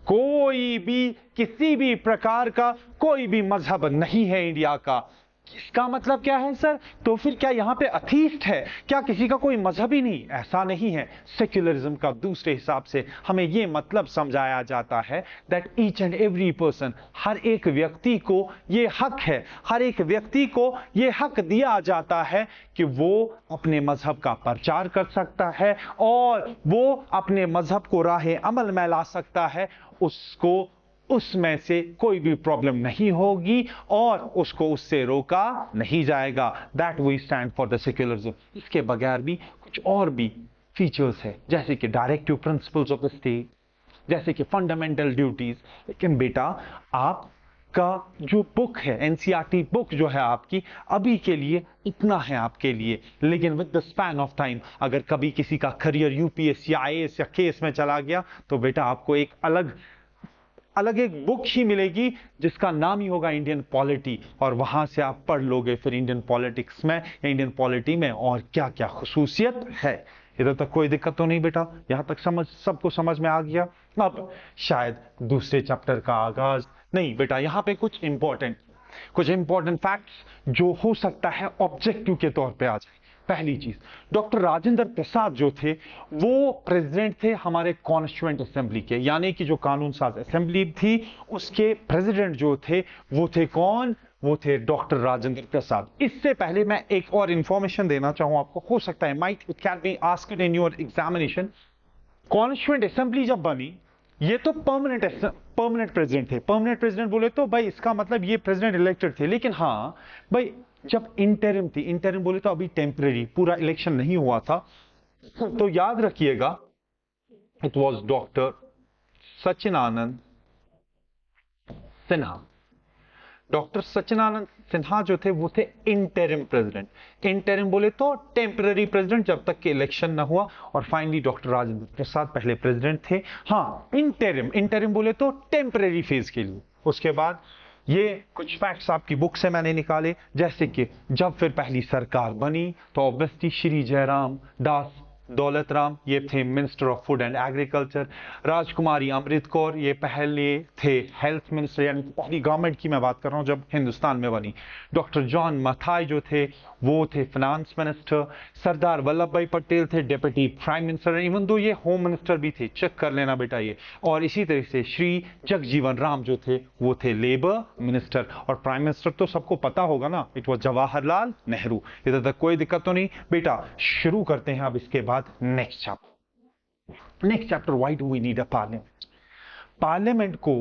कोई भी किसी भी प्रकार का कोई भी मजहब नहीं है इंडिया का। इसका मतलब क्या है सर? तो फिर क्या यहां पे अथीस्ट है? क्या किसी का कोई मजहब ही नहीं? ऐसा नहीं है। सेक्युलरिज्म का दूसरे हिसाब से हमें यह मतलब समझाया जाता है that each and every person, हर एक व्यक्ति को यह हक है, हर एक व्यक्ति को यह हक दिया जाता है कि वो अपने मजहब का प्रचार कर सकता है और वो अपने मजहब को राह अमल में ला सकता है। उसको उसमें से कोई भी प्रॉब्लम नहीं होगी और उसको उससे रोका नहीं जाएगा। That we stand for the secularism. इसके बगैर भी कुछ और भी फीचर्स है, जैसे कि directive principles of the state, जैसे कि फंडामेंटल ड्यूटीज। लेकिन बेटा आपका जो बुक है, एनसीईआरटी बुक जो है आपकी, अभी के लिए इतना है आपके लिए, लेकिन with the span of time अगर कभी किसी का करियर यूपीएससी, आईएएस या केएस में चला गया तो बेटा आपको एक अलग एक बुक ही मिलेगी जिसका नाम ही होगा इंडियन पॉलिटी, और वहां से आप पढ़ लोगे फिर इंडियन पॉलिटिक्स में या इंडियन पॉलिटी में और क्या क्या खुसूसियत है। इधर तक कोई दिक्कत तो नहीं बेटा? यहां तक सबको समझ में आ गया? अब शायद दूसरे चैप्टर का आगाज नहीं बेटा, यहां पे कुछ इंपॉर्टेंट फैक्ट्स जो हो सकता है ऑब्जेक्टिव के तौर पे आ जाए। पहली चीज, डॉक्टर राजेंद्र प्रसाद जो थे वो प्रेसिडेंट थे हमारे कॉन्स्टिट्यूएंट असेंबली के, यानी कि जो कानून साज असेंबली थी उसके प्रेसिडेंट जो थे वो थे कौन? वो थे डॉक्टर राजेंद्र प्रसाद। इससे पहले मैं एक और इंफॉर्मेशन देना चाहूं आपको, हो सकता है might it can be asked in your examination. Constituent assembly जब बनी, ये तो परमानेंट प्रेसिडेंट थे। परमानेंट प्रेसिडेंट बोले तो भाई इसका मतलब ये प्रेसिडेंट इलेक्टेड थे, लेकिन हाँ भाई जब इंटरिम थी, इंटरिम बोले तो अभी टेम्परेरी, पूरा इलेक्शन नहीं हुआ था, तो याद रखिएगा it was doctor Sachinanand Sinha. Doctor Sachinanand Sinha जो थे वो थे इंटरिम प्रेसिडेंट। इंटरिम बोले तो टेम्पररी प्रेसिडेंट जब तक कि इलेक्शन ना हुआ, और फाइनली डॉक्टर राजेंद्र प्रसाद पहले प्रेसिडेंट थे। हाँ, इंटरिम बोले तो टेम्पररी फेज के लिए। उसके बाद ये कुछ फैक्ट्स आपकी बुक से मैंने निकाले, जैसे कि जब फिर पहली सरकार बनी तो ऑब्वियसली श्री जयराम दास दौलत राम ये थे minister of food and agriculture. राजकुमारी अमृत कौर ये पहले थे हेल्थ मिनिस्टर, यानी पहली गवर्नमेंट की मैं बात कर रहा हूं जब हिंदुस्तान में बनी। डॉक्टर जॉन मथाई जो थे वो थे फाइनेंस मिनिस्टर। सरदार वल्लभ भाई पटेल थे deputy prime minister, even though ये होम मिनिस्टर भी थे, चेक कर लेना बेटा ये। और इसी तरह से श्री जगजीवन राम जो थे वो थे लेबर मिनिस्टर, और प्राइम मिनिस्टर तो सबको पता होगा ना, इट वॉज जवाहरलाल नेहरू। इधर तक कोई दिक्कत तो नहीं बेटा? शुरू करते हैं अब इसके बाद next chapter why do we need a parliament. Parliament को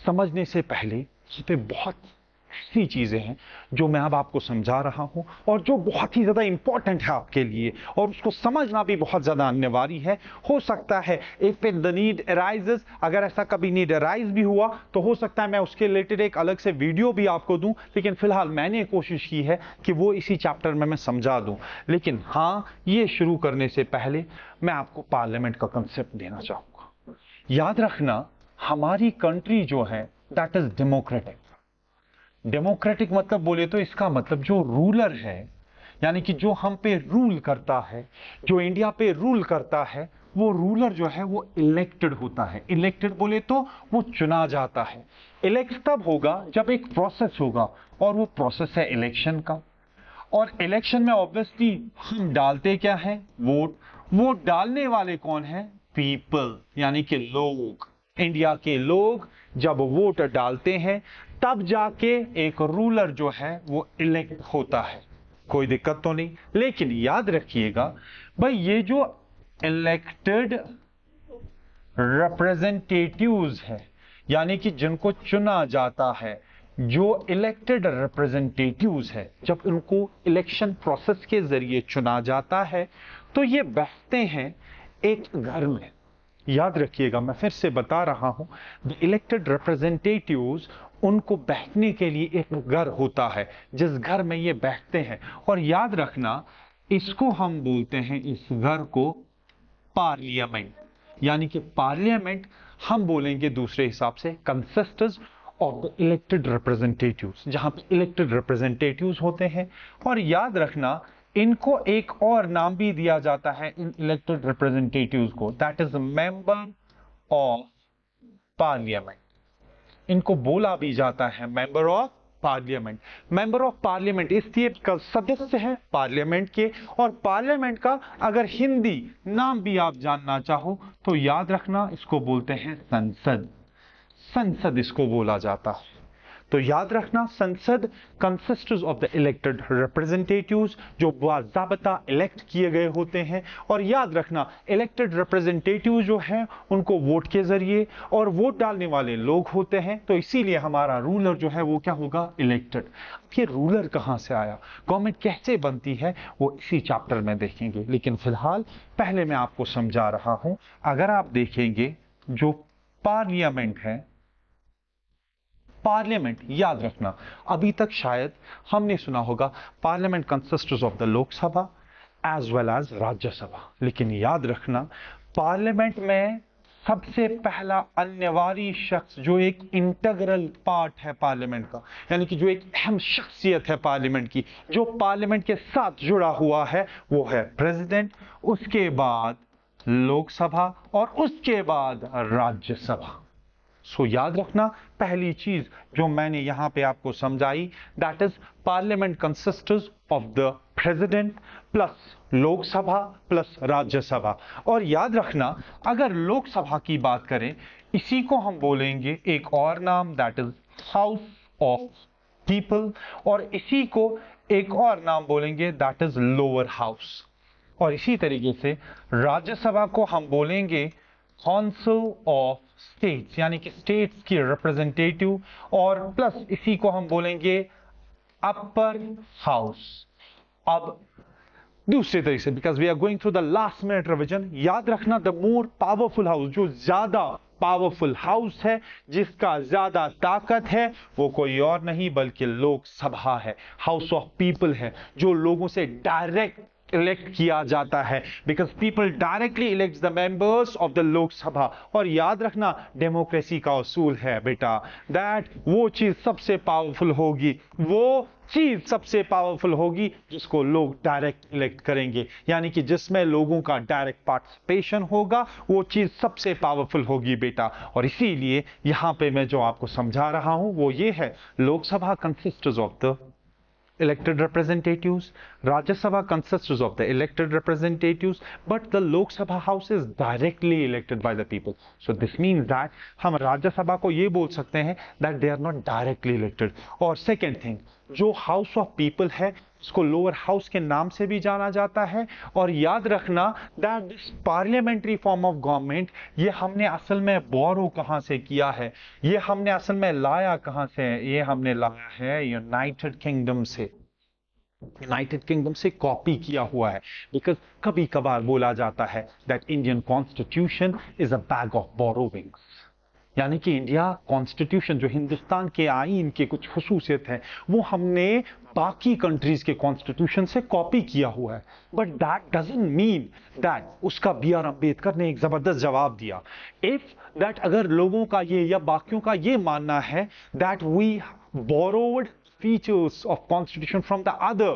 समझने से पहले इस पे बहुत ऐसी चीजें हैं जो मैं अब आपको समझा रहा हूं और जो बहुत ही ज्यादा इंपॉर्टेंट है आपके लिए, और उसको समझना भी बहुत ज्यादा अनिवार्य है। हो सकता है इफ द नीड अराइजेस, अगर ऐसा कभी नीड अराइज भी हुआ तो हो सकता है मैं उसके रिलेटेड एक अलग से वीडियो भी आपको दूं, लेकिन फिलहाल मैंने कोशिश की है कि वो इसी चैप्टर में मैं समझा दूं। लेकिन हाँ, ये शुरू करने से पहले मैं आपको पार्लियामेंट का कंसेप्ट देना चाहूंगा। याद रखना, हमारी कंट्री जो है दैट इज डेमोक्रेटिक। डेमोक्रेटिक मतलब बोले तो इसका मतलब जो रूलर है, यानी कि जो हम पे रूल करता है, जो इंडिया पे रूल करता है, वो रूलर जो है वो इलेक्टेड होता है। इलेक्टेड बोले तो वो चुना जाता है। इलेक्ट तब होगा जब एक प्रोसेस होगा, और वो प्रोसेस है इलेक्शन का। और इलेक्शन में ऑब्वियसली हम डालते क्या है? वोट। वोट डालने वाले कौन है? पीपल, यानी कि लोग। इंडिया के लोग जब वोट डालते हैं तब जाके एक रूलर जो है वो इलेक्ट होता है। कोई दिक्कत तो नहीं। लेकिन याद रखिएगा भाई, ये जो इलेक्टेड रिप्रेजेंटेटिव्स है, यानी कि जिनको चुना जाता है, जो इलेक्टेड रिप्रेजेंटेटिव्स है, जब उनको इलेक्शन प्रोसेस के जरिए चुना जाता है तो ये बैठते हैं एक घर में। याद रखिएगा, मैं फिर से बता रहा हूं, द इलेक्टेड रिप्रेजेंटेटिव्स, उनको बैठने के लिए एक घर होता है जिस घर में ये बैठते हैं। और याद रखना, इसको हम बोलते हैं, इस घर को, पार्लियामेंट। यानी कि पार्लियामेंट हम बोलेंगे दूसरे हिसाब से consists of the elected representatives, जहां पे इलेक्टेड रिप्रेजेंटेटिव्स होते हैं। और याद रखना, इनको एक और नाम भी दिया जाता है इन इलेक्टेड रिप्रेजेंटेटिव्स को, that is member of parliament. इनको बोला भी जाता है member of parliament. Member of parliament इसलिए का सदस्य है पार्लियामेंट के। और पार्लियामेंट का अगर हिंदी नाम भी आप जानना चाहो तो याद रखना, इसको बोलते हैं संसद। संसद इसको बोला जाता है। तो याद रखना, संसद consists of the elected representatives, जो बाज़ाब्ता इलेक्ट किए गए होते हैं। और याद रखना, इलेक्टेड रिप्रेजेंटेटिव जो हैं उनको वोट के जरिए, और वोट डालने वाले लोग होते हैं। तो इसीलिए हमारा रूलर जो है वो क्या होगा? इलेक्टेड। ये रूलर कहां से आया, गवर्नमेंट कैसे बनती है, वो इसी चैप्टर में देखेंगे। लेकिन फिलहाल पहले मैं आपको समझा रहा हूं। अगर आप देखेंगे, जो पार्लियामेंट है, पार्लियामेंट, याद रखना, अभी तक शायद हमने सुना होगा parliament consists of the Lok Sabha as well as Rajya Sabha. लेकिन याद रखना, पार्लियामेंट में सबसे पहला अन्यवारी शख्स, जो एक इंटीग्रल पार्ट है पार्लियामेंट का, यानी कि जो एक अहम शख्सियत है पार्लियामेंट की, जो पार्लियामेंट के साथ जुड़ा हुआ है, वो है प्रेसिडेंट। उसके बाद लोकसभा, और उसके बाद राज्यसभा। सो याद रखना, पहली चीज जो मैंने यहां पे आपको समझाई, that is parliament consists of the president plus Lok Sabha plus Rajya Sabha. और याद रखना, अगर लोकसभा की बात करें, इसी को हम बोलेंगे एक और नाम, that is house of people. और इसी को एक और नाम बोलेंगे, दैट इज लोअर हाउस। और इसी तरीके से राज्यसभा को हम बोलेंगे काउंसिल ऑफ स्टेट्स, यानी कि स्टेट्स की रिप्रेजेंटेटिव। और प्लस इसी को हम बोलेंगे अपर हाउस। अब दूसरे तरीके से, because we are going through the last minute revision, याद रखना, द मोर पावरफुल हाउस, जो ज्यादा पावरफुल हाउस है, जिसका ज्यादा ताकत है, वो कोई और नहीं बल्कि लोकसभा है, हाउस ऑफ पीपल है, जो लोगों से डायरेक्ट इलेक्ट किया जाता है, because people directly elect the members of the Lok Sabha. और याद रखना, डेमोक्रेसी का उसूल है बेटा, दैट वो चीज सबसे पावरफुल होगी, वो चीज सबसे पावरफुल होगी जिसको लोग डायरेक्ट इलेक्ट करेंगे, यानी कि जिसमें लोगों का डायरेक्ट पार्टिसिपेशन होगा, वो चीज सबसे पावरफुल होगी बेटा। और इसीलिए यहां पे मैं जो आपको समझा रहा हूं वो ये है, Lok Sabha consists of the elected representatives, Rajya Sabha consists of the elected representatives, but the Lok Sabha house is directly elected by the people. So this means that हम राज्य सभा को ये बोल सकते हैं that they are not directly elected. और second thing, जो हाउस ऑफ पीपल है, इसको लोअर हाउस के नाम से भी जाना जाता है। और याद रखना that this parliamentary form of government, ये हमने असल में बोरो कहां से किया है, ये हमने असल में लाया कहां से है? ये हमने लाया है यूनाइटेड किंगडम से। यूनाइटेड किंगडम से कॉपी किया हुआ है, बिकॉज कभी कभार बोला जाता है that Indian constitution is a bag of borrowings, यानी कि इंडिया कॉन्स्टिट्यूशन, जो हिंदुस्तान के आईन के कुछ खसूसियत है, वो हमने बाकी कंट्रीज के कॉन्स्टिट्यूशन से कॉपी किया हुआ है। But that doesn't mean that, उसका बी आर अम्बेडकर ने एक जबरदस्त जवाब दिया, इफ दैट अगर लोगों का ये या बाकियों का ये मानना है that we borrowed features of constitution from the other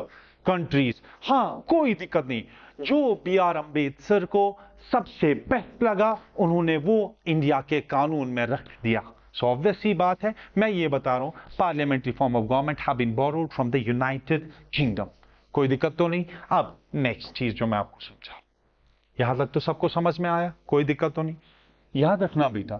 countries. हाँ, कोई दिक्कत नहीं, जो बी आर अम्बेडकर को सबसे बेस्ट लगा उन्होंने वो इंडिया के कानून में रख दिया। सो ऑब्वियस सी बात है, मैं ये बता रहा हूं parliamentary form of government have been borrowed from the United Kingdom. कोई दिक्कत तो नहीं। अब नेक्स्ट चीज जो मैं आपको समझा, यहां तक तो सबको समझ में आया, कोई दिक्कत तो नहीं। याद रखना बेटा,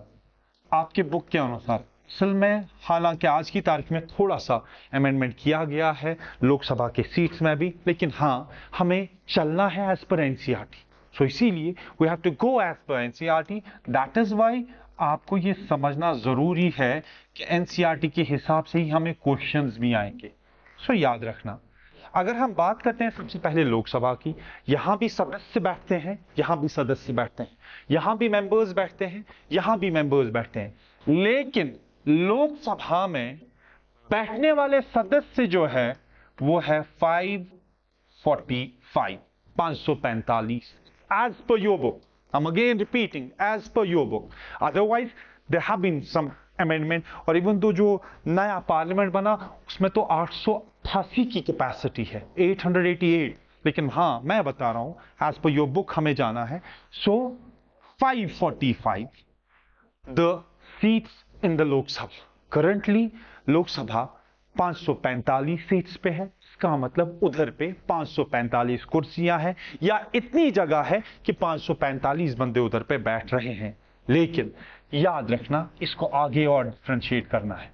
आपके बुक के अनुसार असल में हालांकि आज की तारीख में थोड़ा सा अमेंडमेंट किया गया है लोकसभा के सीट्स में भी, लेकिन हाँ हमें चलना है एज पर एनसीईआरटी। सो इसीलिए we have to go as per NCERT. That is why आपको ये समझना जरूरी है कि एनसीईआरटी के हिसाब से ही हमें क्वेश्चंस भी आएंगे। सो याद रखना, अगर हम बात करते हैं सबसे पहले लोकसभा की, यहां भी सदस्य बैठते हैं, यहां भी सदस्य बैठते हैं, यहां भी मेंबर्स बैठते हैं, यहां भी मेंबर्स बैठते हैं, लेकिन लोकसभा में बैठने वाले सदस्य जो है वो है 545 as per your book. I'm again repeating as per your book. Otherwise there have been some amendment, और इवन तो जो नया पार्लियामेंट बना उसमें तो 888 की कैपेसिटी है, 888, लेकिन हाँ मैं बता रहा हूं एज पर योर बुक हमें जाना है। सो 545 the seats in the Lok Sabha. Currently Lok Sabha 545 seats पे है, इसका मतलब उधर पे 545 कुर्सियां हैं या इतनी जगह है कि 545 बंदे उधर पे बैठ रहे हैं। लेकिन याद रखना, इसको आगे और डिफरेंशिएट करना है।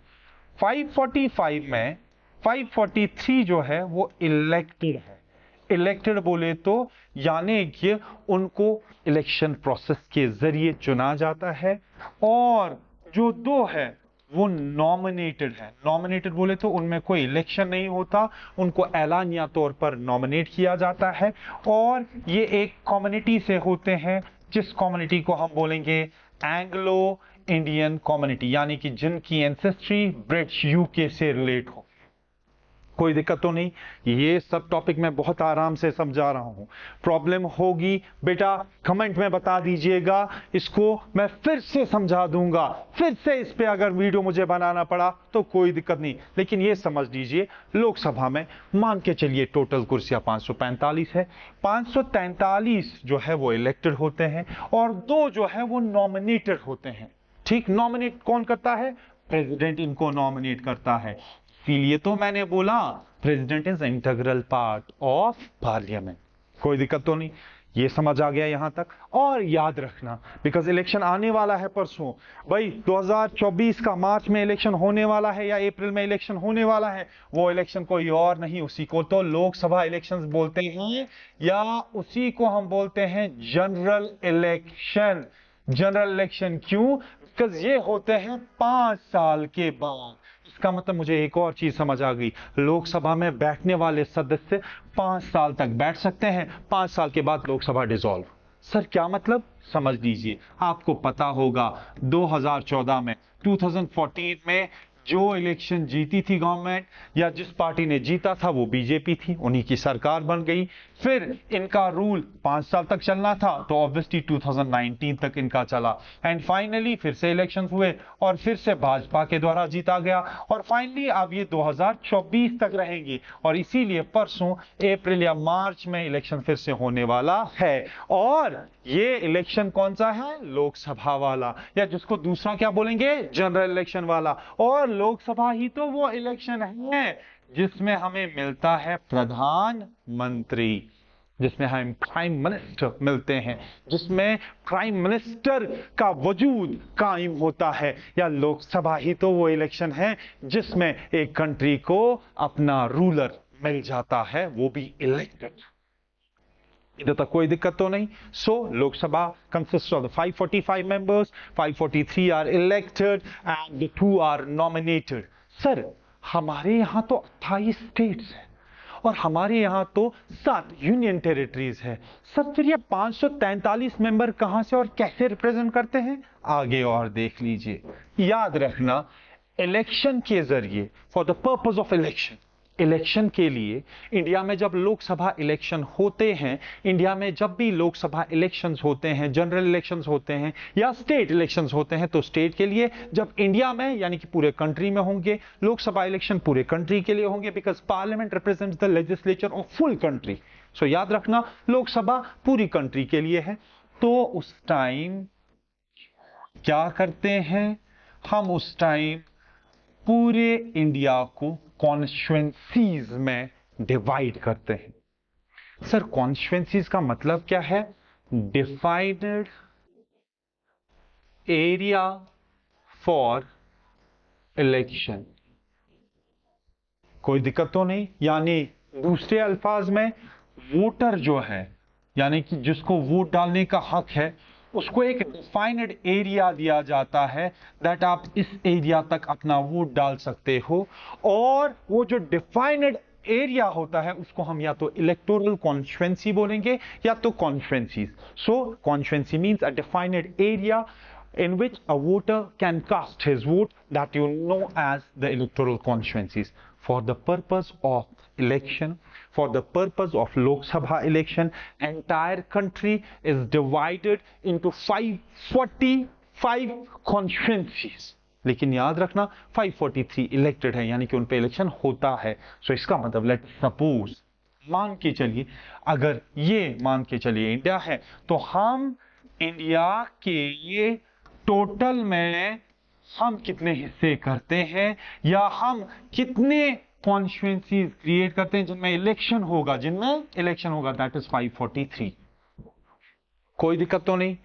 545 में 543 जो है वो इलेक्टेड है। इलेक्टेड बोले तो यानी कि उनको इलेक्शन प्रोसेस के जरिए चुना जाता है, और जो दो है वो नॉमिनेटेड है। नॉमिनेटेड बोले तो उनमें कोई इलेक्शन नहीं होता, उनको ऐलानिया तौर पर नॉमिनेट किया जाता है, और ये एक कम्युनिटी से होते हैं जिस कम्युनिटी को हम बोलेंगे एंग्लो इंडियन कम्युनिटी, यानी कि जिनकी एंसेस्ट्री ब्रिटिश यूके से रिलेट हो। कोई दिक्कत तो नहीं, ये सब टॉपिक मैं बहुत आराम से समझा रहा हूं। प्रॉब्लम होगी बेटा कमेंट में बता दीजिएगा, इसको मैं फिर से समझा दूंगा, फिर से इस पे अगर वीडियो मुझे बनाना पड़ा तो कोई दिक्कत नहीं। लेकिन ये समझ लीजिए लोकसभा में मान के चलिए टोटल कुर्सियां 545 है, 543 जो है वो इलेक्टेड होते हैं और 2 जो है वो नॉमिनेटेड होते हैं। ठीक, नॉमिनेट कौन करता है? प्रेसिडेंट इनको नॉमिनेट करता है। इसीलिए तो मैंने बोला president is integral part of parliament. कोई दिक्कत तो नहीं, ये समझ आ गया यहां तक। और याद रखना, बिकॉज इलेक्शन आने वाला है परसों, भाई 2024 का मार्च में इलेक्शन होने वाला है या अप्रैल में इलेक्शन होने वाला है, वो इलेक्शन कोई और नहीं, उसी को तो लोकसभा इलेक्शंस बोलते हैं, या उसी को हम बोलते हैं जनरल इलेक्शन। जनरल इलेक्शन क्यों? बिकॉज ये होते हैं 5 साल के बाद। इसका मतलब मुझे एक और चीज समझ आ गई, लोकसभा में बैठने वाले सदस्य 5 साल तक बैठ सकते हैं, 5 साल के बाद लोकसभा डिसॉल्व। सर क्या मतलब? समझ लीजिए, आपको पता होगा 2014 में 2014 में जो इलेक्शन जीती थी गवर्नमेंट, या जिस पार्टी ने जीता था वो बीजेपी थी, उन्हीं की सरकार बन गई। फिर इनका रूल 5 साल तक चलना था, तो ऑब्वियसली 2019 तक इनका चला, एंड फाइनली फिर से इलेक्शन हुए और फिर से भाजपा के द्वारा जीता गया, और फाइनली अब ये 2024 तक रहेंगी, और इसीलिए परसों अप्रैल या मार्च में इलेक्शन फिर से होने वाला है। और ये इलेक्शन कौन सा है? लोकसभा वाला, या जिसको दूसरा क्या बोलेंगे? जनरल इलेक्शन वाला। और लोकसभा ही तो वो इलेक्शन है जिसमें हमें मिलता है प्रधानमंत्री, जिसमें हम प्राइम मिनिस्टर मिलते हैं, जिसमें प्राइम मिनिस्टर का वजूद कायम होता है। या लोकसभा ही तो वो इलेक्शन है जिसमें एक कंट्री को अपना रूलर मिल जाता है, वो भी इलेक्टेड। इधर तक कोई दिक्कत तो नहीं। So Lok Sabha consist of 545 members, 543 are elected and 2 are nominated. Sir हमारे यहां तो 28 स्टेट्स हैं और हमारे यहां तो 7 यूनियन टेरिटरीज है। सर फिर ये 543 मेंबर कहां से और कैसे रिप्रेजेंट करते हैं? आगे और देख लीजिए। याद रखना, इलेक्शन के जरिए, for the purpose of election, election के लिए इंडिया में जब लोकसभा इलेक्शन होते हैं, इंडिया में जब भी लोकसभा इलेक्शंस होते हैं, जनरल इलेक्शंस होते हैं या स्टेट इलेक्शंस होते हैं, तो स्टेट के लिए जब इंडिया में यानी कि पूरे कंट्री में होंगे लोकसभा इलेक्शन, पूरे कंट्री के लिए होंगे, because parliament represents the legislature of full country. So याद रखना, लोकसभा पूरी कंट्री के लिए है। तो उस टाइम क्या करते हैं हम? उस टाइम पूरे इंडिया को कॉन्स्टिट्यूएंसीज में डिवाइड करते हैं। सर कॉन्स्टिट्यूएंसीज का मतलब क्या है? Defined area for election. कोई दिक्कत तो नहीं? यानी दूसरे अल्फाज में वोटर जो है, यानी कि जिसको वोट डालने का हक है, उसको एक डिफाइनेड एरिया दिया जाता है दैट आप इस एरिया तक अपना वोट डाल सकते हो। और वो जो डिफाइनेड एरिया होता है उसको हम या तो इलेक्टोरल कॉन्स्टिट्यूएंसी बोलेंगे या तो constituencies. So constituency means a defined area in which a voter can cast his vote, that you know as the electoral constituencies. For the purpose of election, for the purpose of Lok Sabha election, entire country is divided into 545 constituencies. लेकिन याद रखना 543 elected है, यानी कि उन पे election होता है। सो इसका मतलब लेट सपोज, मान के चलिए, अगर ये मान के चलिए इंडिया है, तो हम इंडिया के ये टोटल में हम कितने हिस्से करते हैं या हम कितने कॉन्स्टिट्यूएंसीज क्रिएट करते हैं जिनमें इलेक्शन होगा, दैट इज 543। कोई दिक्कत तो नहीं?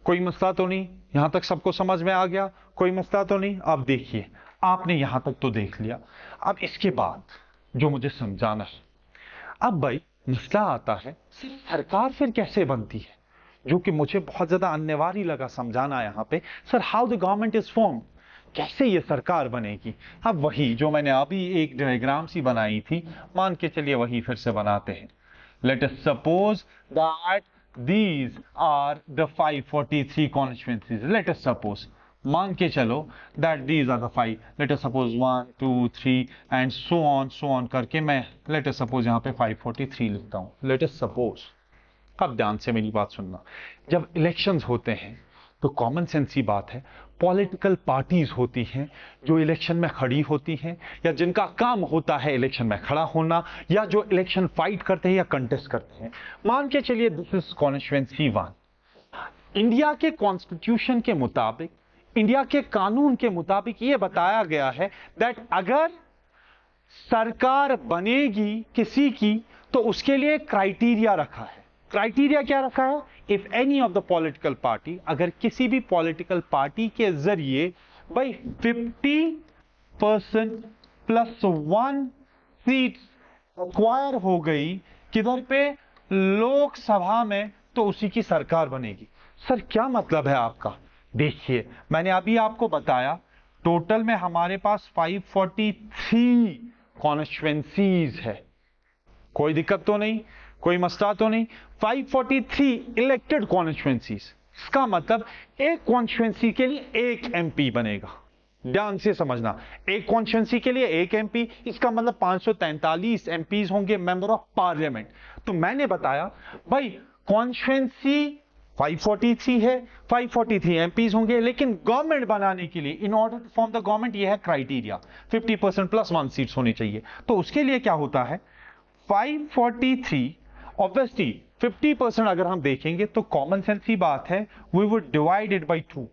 कोई मसला तो नहीं? यहां तक सबको समझ में आ गया? कोई मसला तो नहीं? अब देखिए, आपने यहां तक तो देख लिया। अब इसके बाद जो मुझे समझाना है, अब भाई मसला आता है सिर्फ सरकार फिर कैसे बनती है, जो कि मुझे बहुत ज्यादा अनिवार्य लगा समझाना यहां पे। Sir how the government is form, कैसे ये सरकार बनेगी? अब वही जो मैंने अभी एक डायग्राम सी बनाई थी, मान के चलिए वही फिर से बनाते हैं। Let us suppose that these are the 543 constituencies. Let us suppose, मान के चलो that these are the 5, let us suppose 1 2 3 and so on करके मैं लेट अस सपोज यहां पे 543 लिखता हूं। लेट अस सपोज, अब ध्यान से मेरी बात सुनना, जब इलेक्शंस होते हैं तो कॉमन सेंस की बात है, पॉलिटिकल पार्टीज होती हैं जो इलेक्शन में खड़ी होती हैं या जिनका काम होता है इलेक्शन में खड़ा होना, या जो इलेक्शन फाइट करते हैं या कंटेस्ट करते हैं। मान के चलिए दिस इज कॉन्स्टिट्यूएंसी 1। इंडिया के कॉन्स्टिट्यूशन के मुताबिक, इंडिया के कानून के मुताबिक ये बताया गया है दैट अगर सरकार बनेगी किसी की तो उसके लिए क्राइटेरिया रखा है। क्राइटेरिया क्या रखा है? If any of the political party, अगर किसी भी पॉलिटिकल पार्टी के जरिए भाई 50% प्लस 1 सीट एक्वायर हो गई किधर पे? लोकसभा में, तो उसी की सरकार बनेगी। सर क्या मतलब है आपका? देखिए मैंने अभी आपको बताया, टोटल में हमारे पास 543 कॉन्स्टिट्यूएंसीज है। कोई दिक्कत तो नहीं? कोई मसला तो नहीं? 543 इलेक्टेड कॉन्स्टिट्यूएंसीज, इसका मतलब एक कॉन्स्टिट्यूएंसी के लिए एक एमपी बनेगा। ध्यान से समझना, एक कॉन्स्टिट्यूएंसी के लिए एक एमपी, इसका मतलब 543 एमपीज होंगे, मेंबर ऑफ पार्लियामेंट। तो मैंने बताया भाई कॉन्स्टिट्यूएंसी 543 है, 543 एमपीज होंगे, लेकिन गवर्नमेंट बनाने के लिए, in order to form the government, ये है क्राइटेरिया 50% प्लस 1 सीट्स होनी चाहिए। तो उसके लिए क्या होता है? 543 ऑब्वियसली 50% अगर हम देखेंगे तो कॉमन सेंस की बात है, we would divide it by 2,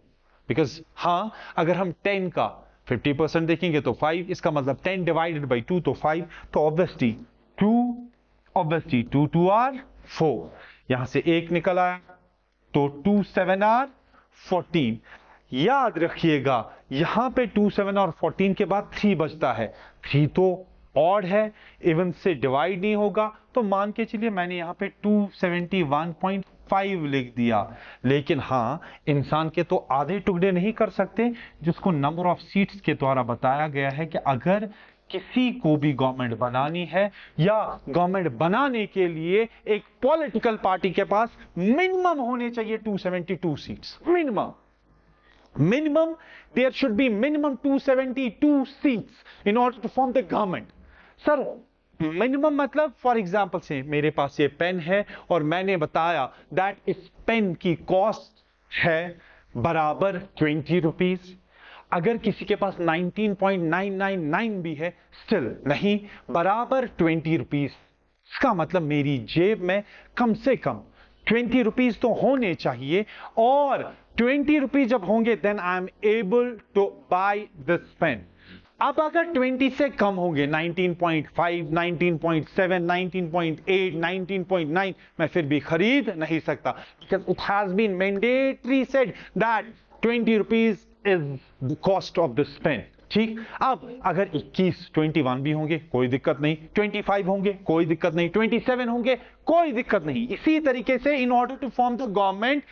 because हाँ अगर हम 10 का 50% देखेंगे तो 5, इसका मतलब 10 डिवाइडेड बाई 2 तो 5, तो ऑब्वियसली 2 2 आर 4, यहां से 1 निकल आया तो 2 7 आर 14। याद रखिएगा यहां पे 2 7 और 14 के बाद 3 बचता है, 3 तो ऑड है, इवन से डिवाइड नहीं होगा, तो मान के चलिए मैंने यहां पे 271.5 लिख दिया। लेकिन हां इंसान के तो आधे टुकड़े नहीं कर सकते, जिसको नंबर ऑफ सीट्स के द्वारा बताया गया है कि अगर किसी को भी गवर्नमेंट बनानी है या गवर्नमेंट बनाने के लिए एक पॉलिटिकल पार्टी के पास मिनिमम होने चाहिए 272 seats. Minimum, there should be minimum 272 seats in order to form the government. Sir minimum मतलब फॉर एग्जांपल से मेरे पास ये पेन है और मैंने बताया दैट इस पेन की कॉस्ट है बराबर 20 रुपीज। अगर किसी के पास 19.999 भी है स्टिल नहीं, बराबर 20 रुपीज। इसका मतलब मेरी जेब में कम से कम 20 रुपीज तो होने चाहिए, और 20 रुपीज जब होंगे then I am able to buy this pen. अब अगर 20 से कम होंगे 19.5, 19.7, 19.8, 19.9, मैं फिर भी खरीद नहीं सकता, because it has been mandatory said that 20 rupees is the cost of this pen। ठीक, अब अगर 21 भी होंगे कोई दिक्कत नहीं, 25 होंगे कोई दिक्कत नहीं, 27 होंगे कोई दिक्कत नहीं। इसी तरीके से in order to form the government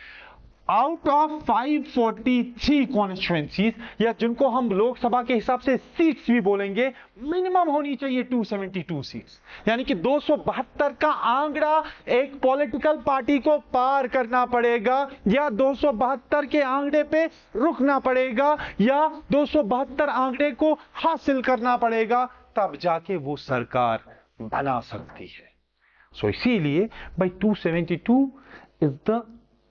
out of 543 constituencies, या जिनको हम लोकसभा के हिसाब से सीट्स भी बोलेंगे, मिनिमम होनी चाहिए 272 सीट्स। यानी कि 272 का आंकड़ा एक पॉलिटिकल पार्टी को पार करना पड़ेगा, या 272 के आंकड़े पे रुकना पड़ेगा, या 272 आंकड़े को हासिल करना पड़ेगा, तब जाके वो सरकार बना सकती है। सो इसीलिए भाई 272 is the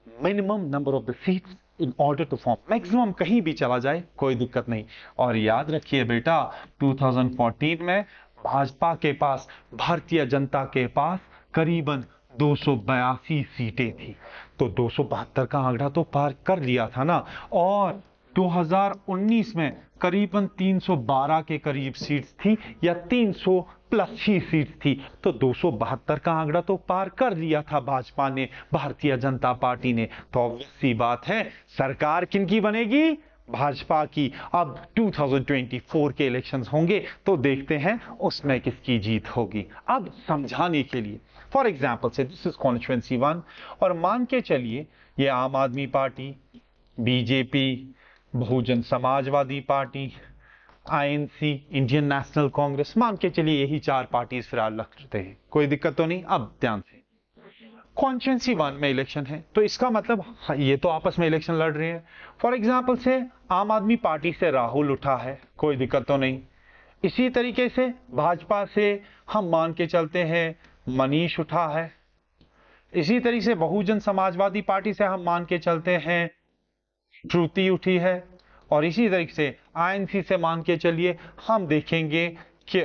minimum number of the seats in order to form. Maximum कहीं भी चला जाए कोई दिक्कत नहीं। और याद रखिए बेटा 2014 में भाजपा के पास, भारतीय जनता के पास करीबन 282 सीटें थी, तो 272 का आंकड़ा तो पार कर लिया था ना। और 2019 में करीबन 312 के करीब सीट्स थी, या 300 प्लस ही सीट्स थी, तो 272 का आंकड़ा तो पार कर लिया था भाजपा ने, भारतीय जनता पार्टी ने। तो ऑब्वियस सी बात है सरकार किनकी बनेगी? भाजपा की। अब 2024 के इलेक्शंस होंगे तो देखते हैं उसमें किसकी जीत होगी। अब समझाने के लिए फॉर एग्जांपल से दिस इज कॉन्स्टिट्यूएंसी 1, और मान के चलिए ये Aam Aadmi party, BJP, Bahujan Samajwadi party, INC, Indian National Congress, मान के चलिए यही 4 पार्टीज फिलहाल रखते हैं, कोई दिक्कत तो नहीं। अब ध्यान से कॉन्स्टिट्यूएंसी 1 में इलेक्शन है, तो इसका मतलब ये तो आपस में इलेक्शन लड़ रहे हैं। फॉर एग्जांपल से आम आदमी पार्टी से राहुल उठा है, कोई दिक्कत तो नहीं। इसी तरीके से भाजपा से हम मान के चलते हैं मनीष उठा है। इसी तरीके से बहुजन समाजवादी पार्टी से हम मान के चलते हैं श्रुति उठी है, और इसी तरीके से आईएनसी से मान के चलिए हम देखेंगे कि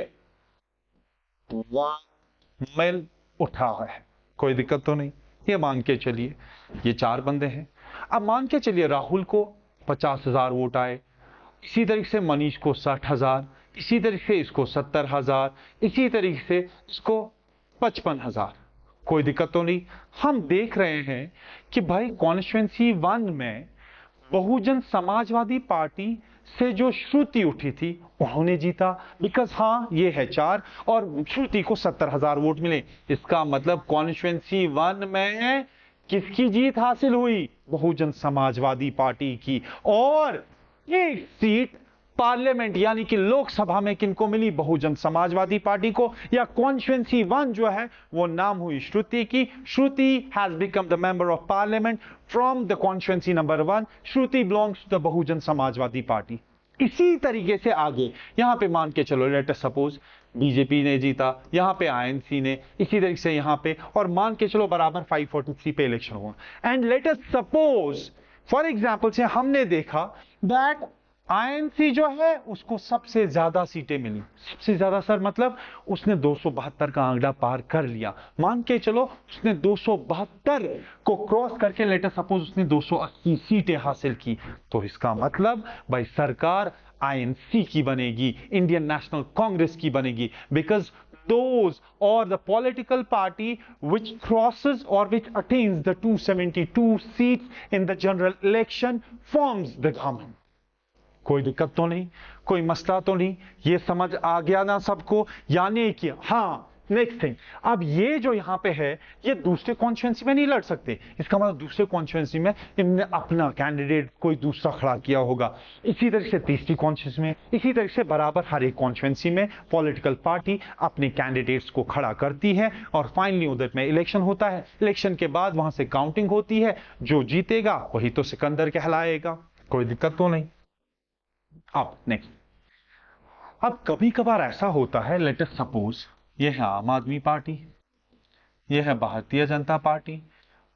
मिल उठा है, कोई दिक्कत तो नहीं। ये मान के चलिए ये 4 बंदे हैं। अब मान के चलिए राहुल को 50,000 वोट आए, इसी तरीके से मनीष को 60,000, इसी तरीके से इसको 70,000, इसी तरीके से इसको 55,000, कोई दिक्कत तो नहीं। हम देख रहे हैं कि भाई कॉन्स्टिट्यूएंसी 1 में बहुजन समाजवादी पार्टी से जो श्रुति उठी थी उन्होंने जीता, बिकॉज हाँ ये है 4 और श्रुति को 70,000 वोट मिले। इसका मतलब कॉन्स्टिट्यूएंसी 1 में किसकी जीत हासिल हुई? बहुजन समाजवादी पार्टी की। और एक सीट पार्लियामेंट यानी कि लोकसभा में किनको मिली? बहुजन समाजवादी पार्टी को। या कॉन्स्टिट्यूएंसी 1 जो है वो नाम हुई श्रुति की। Shruti has become the member of parliament from the constituency number 1। Shruti belongs to the Bahujan Samajwadi party. इसी तरीके से आगे यहां पे मान के चलो, लेट अस सपोज बीजेपी ने जीता, यहां पे आईएनसी ने, इसी तरीके से यहां पे, और मान के चलो बराबर 543 पे इलेक्शन हुआ। And let us suppose for example से हमने देखा दैट आईएनसी जो है उसको सबसे ज्यादा सीटें मिली। सबसे ज्यादा सर मतलब उसने 272 का आंकड़ा पार कर लिया। मान के चलो उसने 272 को क्रॉस करके लेट अस सपोज उसने 280 सीटें हासिल की। तो इसका मतलब भाई सरकार आईएनसी की बनेगी, इंडियन नेशनल कांग्रेस की बनेगी, because those or the political party which crosses or which attains the 272 seats in the general election forms the government। कोई दिक्कत तो नहीं, कोई मसला तो नहीं, ये समझ आ गया ना सबको? यानी कि हाँ नेक्स्ट थिंग, अब ये जो यहाँ पे है ये दूसरे कॉन्स्टिट्यूएंसी में नहीं लड़ सकते। इसका मतलब दूसरे कॉन्स्टिट्यूएंसी में इनने अपना कैंडिडेट कोई दूसरा खड़ा किया होगा। इसी तरह से तीसरी कॉन्स्टिट्यूएंसी में, इसी तरह से बराबर हर एक कॉन्स्टिट्यूएंसी में पॉलिटिकल पार्टी अपने कैंडिडेट्स को खड़ा करती है, और फाइनली उधर में इलेक्शन होता है। इलेक्शन के बाद वहां से काउंटिंग होती है, जो जीतेगा वही तो सिकंदर कहलाएगा। कोई दिक्कत तो नहीं। अब नेक्स्ट, अब कभी कभार ऐसा होता है, लेट अस सपोज ये है आम आदमी पार्टी, ये है भारतीय जनता पार्टी,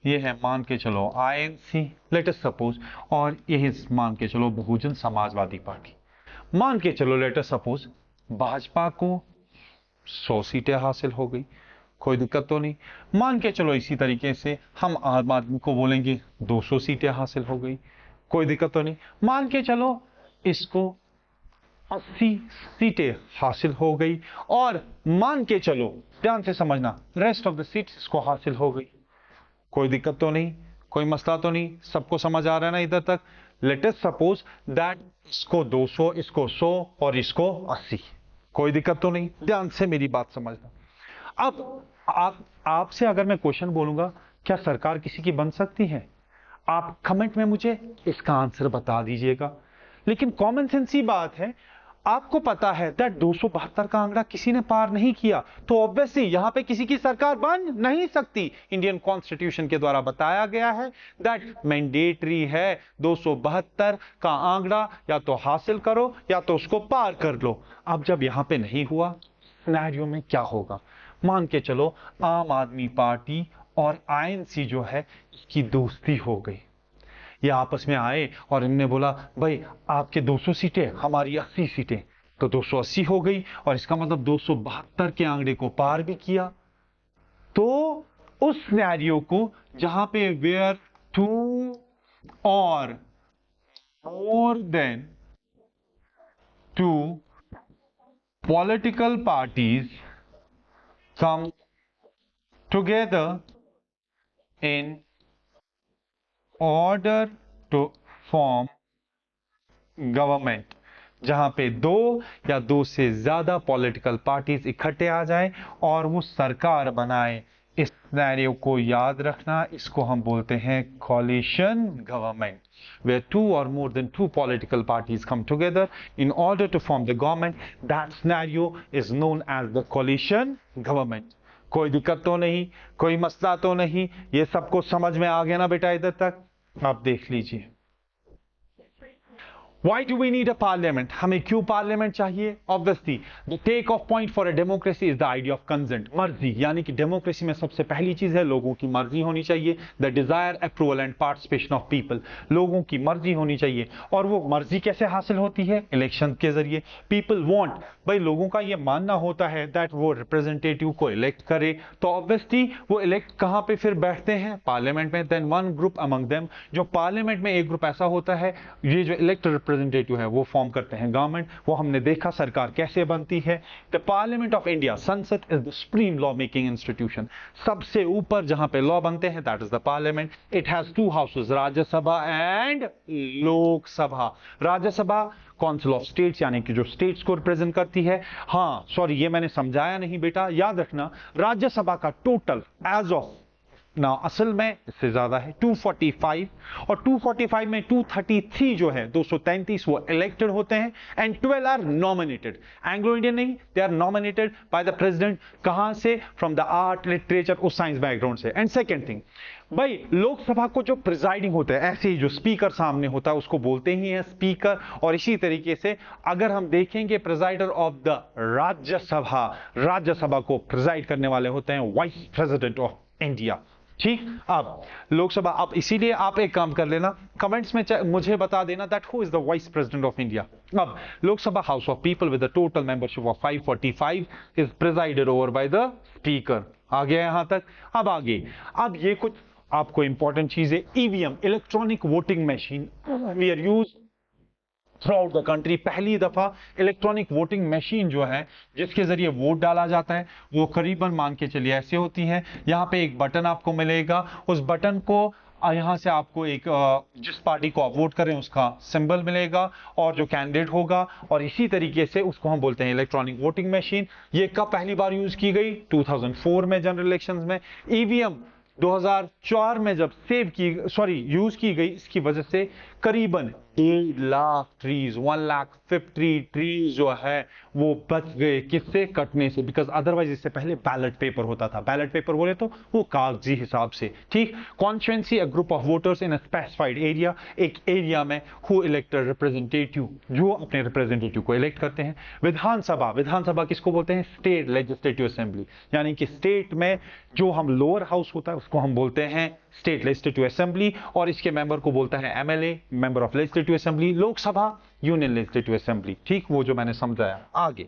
ये है मान के चलो आईएनसी, लेट अस सपोज, और ये है मान के चलो बहुजन समाजवादी पार्टी। मान के चलो लेट अस सपोज भाजपा को 100 सीटें हासिल हो गई, कोई दिक्कत तो नहीं। मान के चलो इसी तरीके से हम आम आदमी को बोलेंगे 200 सीटें हासिल हो गई, कोई दिक्कत तो नहीं। मान के चलो इसको 80 सीटें हासिल हो गई, और मान के चलो, ध्यान से समझना, रेस्ट ऑफ द सीट्स इसको हासिल हो गई, कोई दिक्कत तो नहीं, कोई मसला तो नहीं, सबको समझ आ रहा है ना इधर तक। लेट अस सपोज दैट इसको 200, इसको 100 और इसको 80, कोई दिक्कत तो नहीं। ध्यान से मेरी बात समझना। अब आपसे अगर मैं क्वेश्चन बोलूंगा क्या सरकार किसी की बन सकती है, आप कमेंट में मुझे इसका आंसर बता दीजिएगा। लेकिन कॉमन सेंस ही बात है, आपको पता है दैट 272 का आंकड़ा किसी ने पार नहीं किया, तो ऑब्वियसली यहां पे किसी की सरकार बन नहीं सकती। इंडियन कॉन्स्टिट्यूशन के द्वारा बताया गया है दैट मैंडेटरी है 272 का आंकड़ा, या तो हासिल करो या तो उसको पार कर लो। अब जब यहां पे नहीं हुआ, सिनेरियो में क्या होगा? मान के चलो आम आदमी पार्टी और आईएनसी जो है इसकी दोस्ती हो गई, ये आपस में आए और इनने बोला भाई आपके 200 सीटें, हमारी 80 सीटें, तो 280 हो गई, और इसका मतलब 272 के आंकड़े को पार भी किया। तो उस सिनेरियो को जहां पे वेयर 2 और more than 2 political parties come together in order to form government, जहां पे 2 या 2 से ज्यादा पॉलिटिकल पार्टीज इकट्ठे आ जाए और वो सरकार बनाए। इस सिनेरियो को याद रखना, इसको हम बोलते हैं coalition government, where 2 or more than 2 political parties come together in order to form the government. That scenario is known as the coalition government. कोई दिक्कत तो नहीं, कोई मसला तो नहीं, ये सबको समझ में आ गया ना बेटा इधर तक? आप देख लीजिए। Why do we need a parliament? हमें क्यों पार्लियामेंट चाहिए? Obviously, the take off point for a democracy is the idea of consent. मर्जी, यानी कि डेमोक्रेसी में सबसे पहली चीज है लोगों की मर्जी होनी चाहिए। The desire, approval and participation of people. लोगों की मर्जी होनी चाहिए, और वो मर्जी कैसे हासिल होती है? इलेक्शन के जरिए। People want, भाई लोगों का ये मानना होता है दैट वो रिप्रेजेंटेटिव को इलेक्ट करे, तो ऑब्वियसली वो इलेक्ट कहाँ पे फिर बैठते हैं? पार्लियामेंट में। Then one group among them, जो पार्लियामेंट में एक ग्रुप ऐसा होता है, ये जो इलेक्ट रिप्रेजेंटेटिव है वो फॉर्म करते हैं गवर्नमेंट। वो हमने देखा सरकार कैसे बनती है। द पार्लियामेंट ऑफ इंडिया, संसद is the supreme law making institution, सबसे ऊपर जहां पे लॉ बनते हैं that is the parliament. It has 2 houses, Rajya Sabha and Lok Sabha. Rajya Sabha council of states, यानी कि जो स्टेट्स को रिप्रेजेंट करती है। हाँ सॉरी, ये मैंने समझाया नहीं बेटा, याद रखना राज्यसभा का टोटल एज ऑफ ना असल में इससे ज्यादा है 245, और 245 में 233 जो है 233 वो इलेक्टेड होते हैं, and 12 are nominated. Anglo Indian नहीं, they are nominated by the president. कहां से? फ्रॉम द आर्ट, लिटरेचर और साइंस बैकग्राउंड से। एंड सेकेंड थिंग, भाई लोकसभा को जो प्रिजाइडिंग होता है, ऐसे ही जो स्पीकर सामने होता है उसको बोलते ही है स्पीकर। और इसी तरीके से अगर हम देखेंगे प्रिजाइडर ऑफ द राज्यसभा, राज्यसभा को प्रिजाइड करने वाले होते हैं वाइस प्रेसिडेंट ऑफ इंडिया। ठीक, अब लोकसभा, अब इसीलिए आप एक काम कर लेना, कमेंट्स में मुझे बता देना that who is the vice president of India. अब Lok Sabha house of people with the total membership of 545 is presided over by the speaker. आ गया यहां तक? अब आगे, अब ये कुछ आपको इंपॉर्टेंट चीज है। EVM, electronic voting machine, we are use throughout the country. पहली दफा इलेक्ट्रॉनिक वोटिंग मशीन जो है जिसके जरिए वोट डाला जाता है, वो करीबन मान के चलिए ऐसे होती है। यहाँ पे एक बटन आपको मिलेगा, उस बटन को यहां से आपको एक जिस पार्टी को आप वोट करें उसका सिंबल मिलेगा और जो कैंडिडेट होगा, और इसी तरीके से उसको हम बोलते हैं इलेक्ट्रॉनिक वोटिंग मशीन। ये कब पहली बार यूज की गई? 2004 में जनरल इलेक्शंस में। ईवीएम 2004 में जब यूज की गई, इसकी वजह से करीबन 1,00,000 ट्रीज, 1,50,000 ट्रीज जो है वो बच गए किससे? कटने से। बिकॉज अदरवाइज इससे पहले बैलेट पेपर होता था। बैलेट पेपर बोले तो वो कागजी हिसाब से, ठीक। Constituency, a group of voters in a specified area, एक एरिया में हु इलेक्टेड रिप्रेजेंटेटिव, जो अपने रिप्रेजेंटेटिव को इलेक्ट करते हैं। विधानसभा, विधानसभा किसको बोलते हैं? स्टेट लेजिस्लेटिव असेंबली, यानी कि स्टेट में जो हम लोअर हाउस होता है उसको हम बोलते हैं स्टेट लेजिस्लेटिव असेंबली, और इसके मेंबर को बोलता है MLA, member of legislative assembly. Lok Sabha union legislative assembly, ठीक, वो जो मैंने समझाया। आगे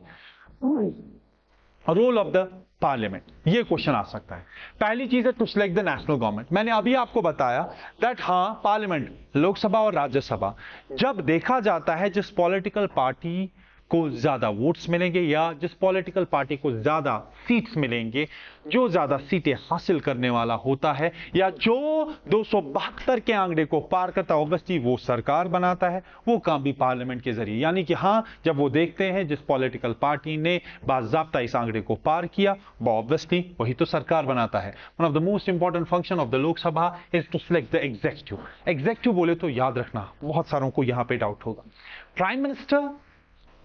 रोल ऑफ द पार्लियामेंट, ये क्वेश्चन आ सकता है। पहली चीज है to select the national government. मैंने अभी आपको बताया दैट हाँ, पार्लियामेंट, लोकसभा और राज्यसभा, जब देखा जाता है जिस पॉलिटिकल पार्टी को ज्यादा वोट्स मिलेंगे या जिस पॉलिटिकल पार्टी को ज्यादा सीट्स मिलेंगे, जो ज्यादा सीटें हासिल करने वाला होता है या जो 272 के आंकड़े को पार करता है, ऑब्वियसली वो सरकार बनाता है। वो काम भी पार्लियामेंट के जरिए, यानी कि हाँ, जब वो देखते हैं जिस पॉलिटिकल पार्टी ने बाज़ाब्ता इस आंकड़े को पार किया, वो ऑब्वियसली वही तो सरकार बनाता है। One of the most important function of the Lok Sabha is to select the executive. Executive बोले तो याद रखना, बहुत सारों को यहां पे डाउट होगा, प्राइम मिनिस्टर,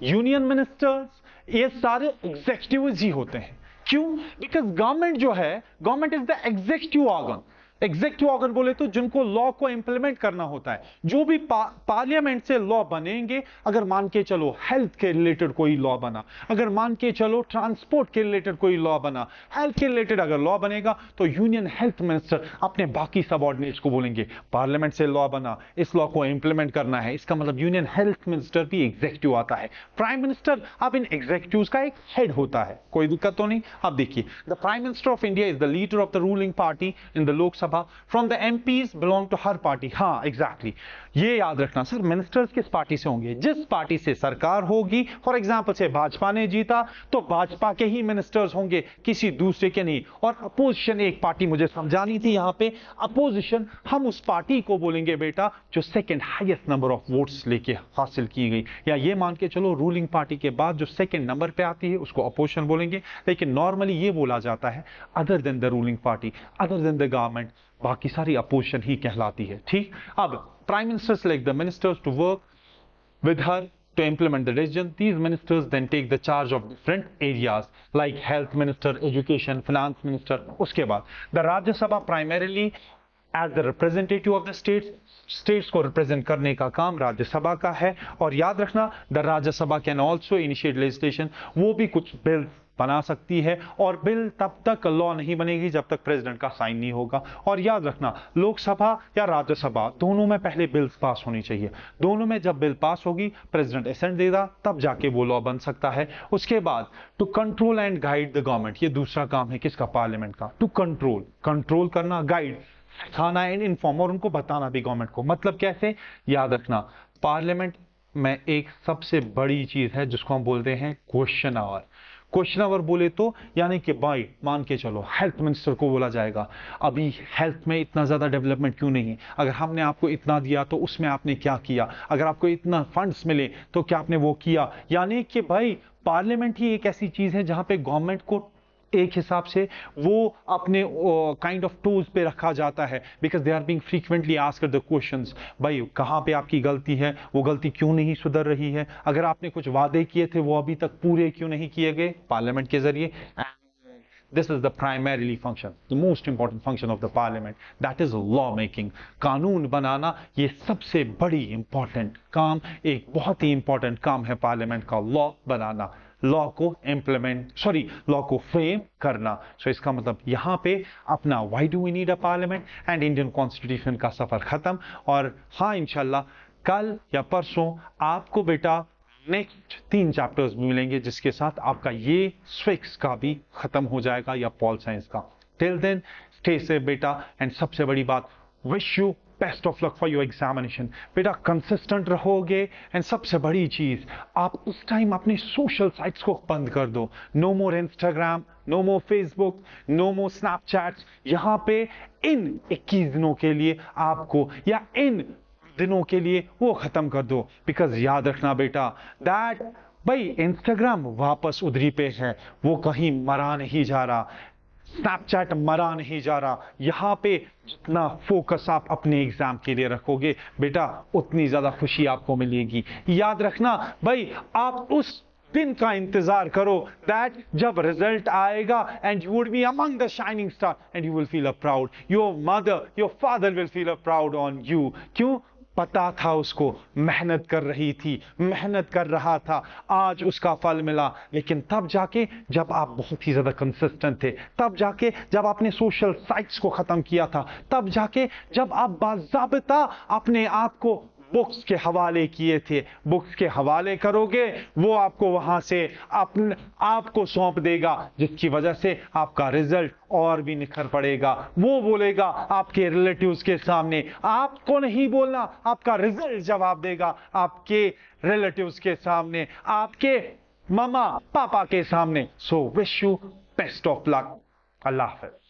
यूनियन मिनिस्टर्स, ये सारे एग्जीक्यूटिव्स ही होते हैं। क्यों? बिकॉज गवर्नमेंट जो है, government is the executive organ. Executive organ बोले तो जिनको लॉ को इंप्लीमेंट करना होता है। जो भी पार्लियामेंट से लॉ बनेंगे, अगर मान के चलो हेल्थ के रिलेटेड कोई लॉ बना, अगर मान के चलो ट्रांसपोर्ट के रिलेटेड कोई लॉ बना, हेल्थ के रिलेटेड अगर लॉ बनेगा, तो यूनियन हेल्थ मिनिस्टर अपने बाकी सबऑर्डिनेट्स को बोलेंगे पार्लियामेंट से लॉ बना, इस लॉ को इंप्लीमेंट करना है। इसका मतलब यूनियन हेल्थ मिनिस्टर भी एग्जीक्यूटिव आता है। प्राइम मिनिस्टर अब इन एग्जीक्यूटिव्स का एक हेड होता है, कोई दिक्कत तो नहीं। अब देखिए, the prime minister of India is the leader of the ruling party in the Lok Sabha, from the MPs belong to her party. हाँ, एग्जैक्टली, ये याद रखना सर, मिनिस्टर्स किस पार्टी से होंगे? जिस पार्टी से सरकार होगी। फॉर एग्जांपल से भाजपा ने जीता तो भाजपा के ही मिनिस्टर्स होंगे, किसी दूसरे के नहीं। और अपोजिशन एक पार्टी मुझे समझानी थी यहां पे, अपोजिशन, हम उस पार्टी को बोलेंगे बेटा जो second highest number of votes लेके हासिल की गई, या ये मान के चलो रूलिंग पार्टी के बाद जो सेकंड नंबर पे आती है उसको अपोजिशन बोलेंगे। लेकिन नॉर्मली ये बोला जाता है other than the ruling party, other than the government, बाकी सारी अपोजिशन ही कहलाती है, ठीक। अब prime minister select the ministers to work with her to implement the decision. These ministers then take the charge of different areas like health minister, education, finance minister. उसके बाद the Rajya Sabha primarily as the representative of the states को represent करने का काम राज्यसभा का है। और याद रखना, the Rajya Sabha can also initiate legislation, वो भी कुछ बिल बना सकती है, और बिल तब तक लॉ नहीं बनेगी जब तक प्रेसिडेंट का साइन नहीं होगा। और याद रखना, लोकसभा या राज्यसभा दोनों में पहले बिल्स पास होनी चाहिए। दोनों में जब बिल पास होगी, प्रेसिडेंट एसेंट देगा, तब जाके वो लॉ बन सकता है। उसके बाद to control and guide the government, ये दूसरा काम है किसका? पार्लियामेंट का। टू कंट्रोल करना, गाइड सिखाना एंड इन्फॉर्म, और उनको बताना भी गवर्नमेंट को। मतलब कैसे? याद रखना, पार्लियामेंट में एक सबसे बड़ी चीज है जिसको हम बोलते हैं क्वेश्चन आवर। क्वेश्चन आवर बोले तो यानी कि भाई मान के चलो हेल्थ मिनिस्टर को बोला जाएगा, अभी हेल्थ में इतना ज्यादा डेवलपमेंट क्यों नहीं है? अगर हमने आपको इतना दिया तो उसमें आपने क्या किया? अगर आपको इतना फंड्स मिले तो क्या आपने वो किया? यानी कि भाई पार्लियामेंट ही एक ऐसी चीज है जहां पे गवर्नमेंट को एक हिसाब से वो अपने काइंड ऑफ टूल्स पे रखा जाता है, because they are being frequently asked the questions, भाई कहाँ पे आपकी गलती है, वो गलती क्यों नहीं सुधर रही है, अगर आपने कुछ वादे किए थे वो अभी तक पूरे क्यों नहीं किए गए पार्लियामेंट के जरिए। This is the primarily function, the most important function of the parliament, that is law making. कानून बनाना ये सबसे बड़ी इंपॉर्टेंट काम, एक बहुत ही इंपॉर्टेंट काम है पार्लियामेंट का, लॉ बनाना, लॉ को लॉ को फ्रेम करना। सो इसका मतलब यहां पे अपना why do we need a parliament and Indian constitution का सफर खत्म। और हाँ, इंशाल्लाह कल या परसों आपको बेटा नेक्स्ट 3 चैप्टर्स मिलेंगे, जिसके साथ आपका ये स्विक्स का भी खत्म हो जाएगा या पॉल साइंस का। टिल देन स्टे सेफ बेटा, एंड सबसे बड़ी बात, wish you best of luck for your examination. बेटा कंसिस्टेंट रहोगे, एंड सबसे बड़ी चीज, आप उस टाइम अपने सोशल साइट्स को बंद कर दो। नो मोर इंस्टाग्राम, नो मोर फेसबुक, नो मोर स्नैपचैट्स। यहां पे इन 21 दिनों के लिए आपको, या इन दिनों के लिए वो खत्म कर दो। बिकॉज याद रखना बेटा, दैट भाई इंस्टाग्राम वापस उधरी पे है, वो कहीं मरा नहीं जा रहा। स्नैपचैट मरा नहीं जा रहा। यहां पे जितना फोकस आप अपने एग्जाम के लिए रखोगे बेटा, उतनी ज्यादा खुशी आपको मिलेगी। याद रखना भाई, आप उस दिन का इंतजार करो दैट जब रिजल्ट आएगा and you would be among the shining star and you will feel a proud, your mother your father will feel a proud on you. क्यों? पता था उसको, मेहनत कर रही थी, मेहनत कर रहा था, आज उसका फल मिला। लेकिन तब जाके जब आप बहुत ही ज्यादा कंसिस्टेंट थे, तब जाके जब आपने सोशल साइट्स को खत्म किया था, तब जाके जब आप बाज़ाबिता अपने आप को बुक्स के हवाले किए थे। बुक्स के हवाले करोगे, वो आपको वहां से अपने आपको सौंप देगा, जिसकी वजह से आपका रिजल्ट और भी निखर पड़ेगा। वो बोलेगा आपके रिलेटिव्स के सामने, आपको नहीं बोलना, आपका रिजल्ट जवाब देगा आपके रिलेटिव्स के सामने, आपके मम्मा पापा के सामने। So wish you best of luck. अल्लाह हाफ़िज़।